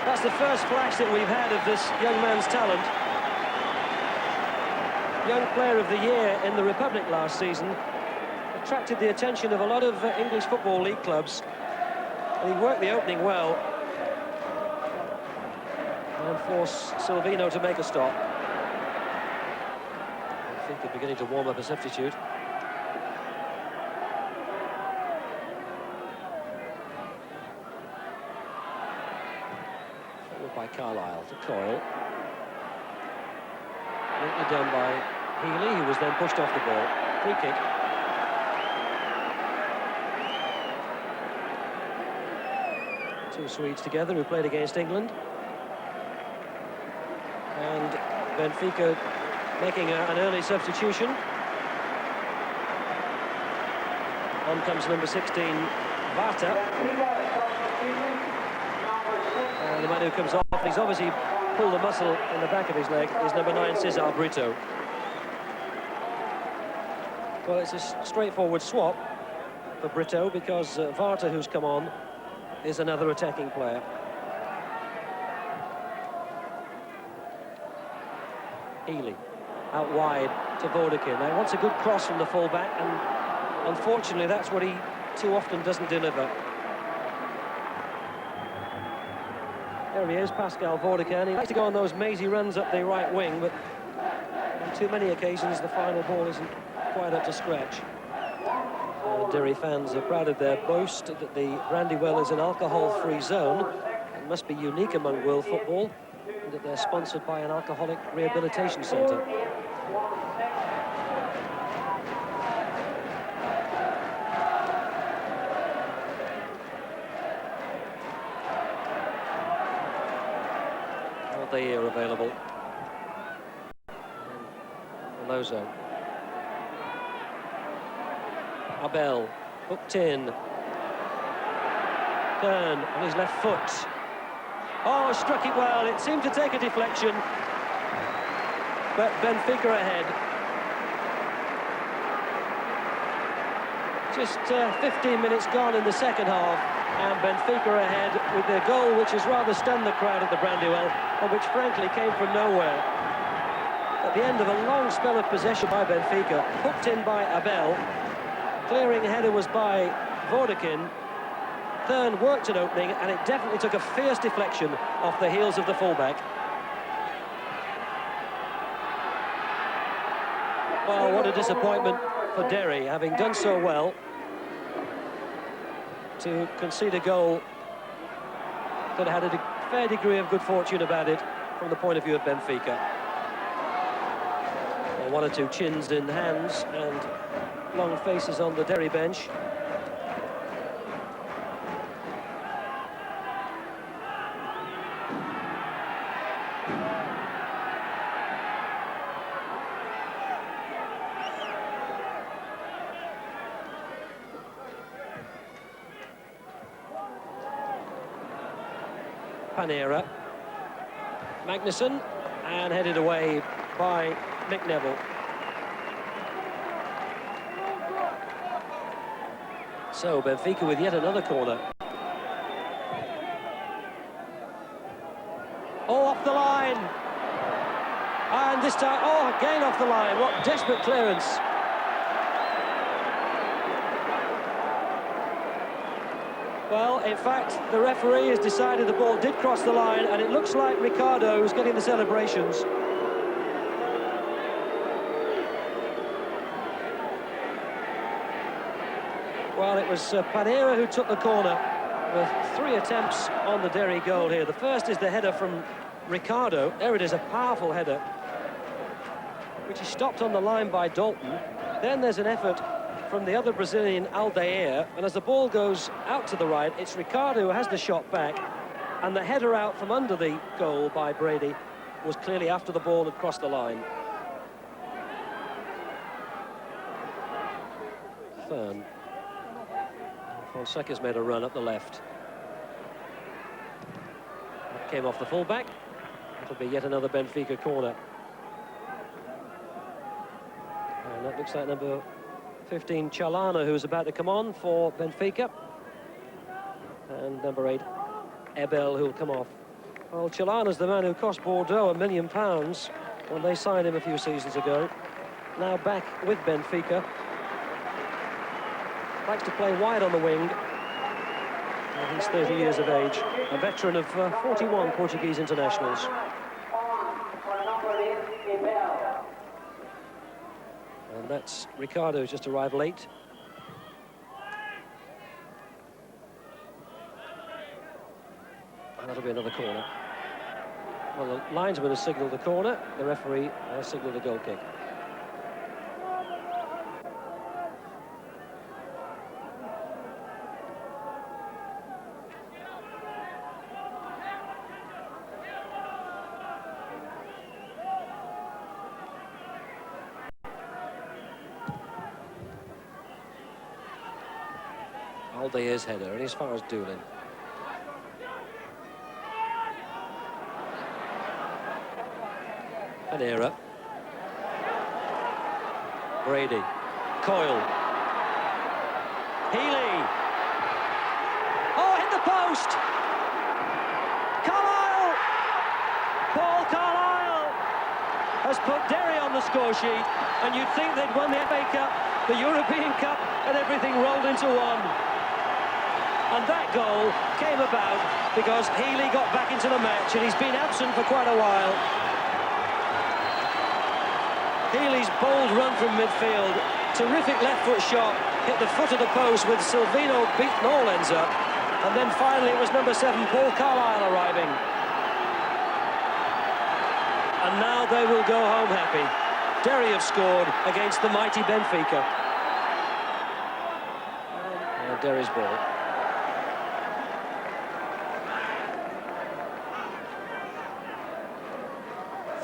That's the first flash that we've had of this young man's talent. Young Player of the Year in the Republic last season. Attracted the attention of a lot of English Football League clubs. And he worked the opening well. And forced Silvino to make a stop. I think they're beginning to warm up a substitute. Followed by Carlisle to Coyle. Neatly done by Healy, who was then pushed off the ball. Free kick. Two Swedes together who played against England. And Benfica making an early substitution. On comes number 16, Vata. And the man who comes off, he's obviously pulled a muscle in the back of his leg, is number 9, Cesar Brito. Well, it's a straightforward swap for Brito because Vata, who's come on, is another attacking player. Healy out wide to Vordikin. Now, wants a good cross from the fullback, and unfortunately that's what he too often doesn't deliver. There he is, Pascal Vordikin. He likes to go on those mazy runs up the right wing, but on too many occasions the final ball isn't quite up to scratch. Derry fans are proud of their boast that the Brandywell is an alcohol-free zone. It must be unique among world football, and that they're sponsored by an alcoholic rehabilitation centre. They are available. Lozo. Abel, hooked in. Turn on his left foot. Oh, struck it well. It seemed to take a deflection. But Benfica ahead. Just 15 minutes gone in the second half. And Benfica ahead with their goal, which has rather stunned the crowd at the Brandywell, and which frankly came from nowhere. At the end of a long spell of possession by Benfica, hooked in by Abel. Clearing header was by Vordikin. Thurn worked an opening, and it definitely took a fierce deflection off the heels of the fullback. Well, what a disappointment for Derry, having done so well, to concede a goal that had a fair degree of good fortune about it from the point of view of Benfica. Well, one or two chins in hands and long faces on the Derry bench. Panera, Magnuson, and headed away by Mick Neville. So Benfica with yet another corner. Oh, off the line! And this time, oh, again off the line. What desperate clearance. Well, in fact, the referee has decided the ball did cross the line, and it looks like Ricardo is getting the celebrations. Well, it was Panera who took the corner with 3 attempts on the Derry goal here. The first is the header from Ricardo. There it is, a powerful header, which is stopped on the line by Dalton. Then there's an effort from the other Brazilian, Aldair, and as the ball goes out to the right, it's Ricardo who has the shot back, and the header out from under the goal by Brady was clearly after the ball had crossed the line. Fern. Fonseca's made a run up the left. That came off the fullback. It'll be yet another Benfica corner. And that looks like number 15, Chalana, who's about to come on for Benfica. And number 8, Ebel, who'll come off. Well, Chalana's the man who cost Bordeaux £1 million when they signed him a few seasons ago. Now back with Benfica. Likes to play wide on the wing. And he's 30 years of age, a veteran of 41 Portuguese internationals. And that's Ricardo, who's just arrived late. And that'll be another corner. Well, the linesman has signalled the corner, the referee has signalled a goal kick. Aldeir's header, and as far as Doolin. Pereira. Brady. Coyle. Healy. Oh, hit the post! Carlisle! Paul Carlisle has put Derry on the score sheet, and you'd think they'd won the FA Cup, the European Cup, and everything rolled into one. And that goal came about because Healy got back into the match, and he's been absent for quite a while. Healy's bold run from midfield, terrific left foot shot, hit the foot of the post with Silvino beaten all ends up. And then finally it was number 7, Paul Carlisle, arriving. And now they will go home happy. Derry have scored against the mighty Benfica. And Derry's ball.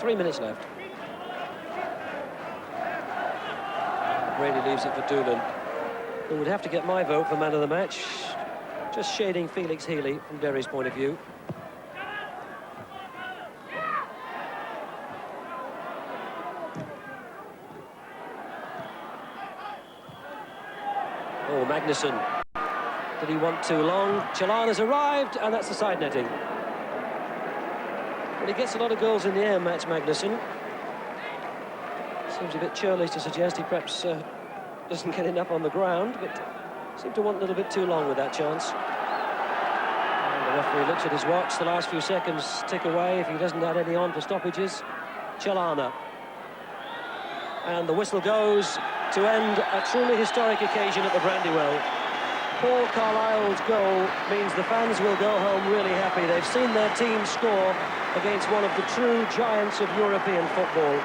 Three minutes left. Brady leaves it for Doolin, who would have to get my vote for man of the match. Just shading Felix Healy from Derry's point of view. Oh, Magnusson. Did he want too long? Chalana's arrived, and that's the side netting. But he gets a lot of goals in the air, Mats Magnusson. Seems a bit churlish to suggest he perhaps doesn't get enough on the ground, but seemed to want a little bit too long with that chance. And the referee looks at his watch. The last few seconds tick away if he doesn't add any on for stoppages. Chalana. And the whistle goes to end a truly historic occasion at the Brandywell. Paul Carlisle's goal means the fans will go home really happy. They've seen their team score against one of the true giants of European football.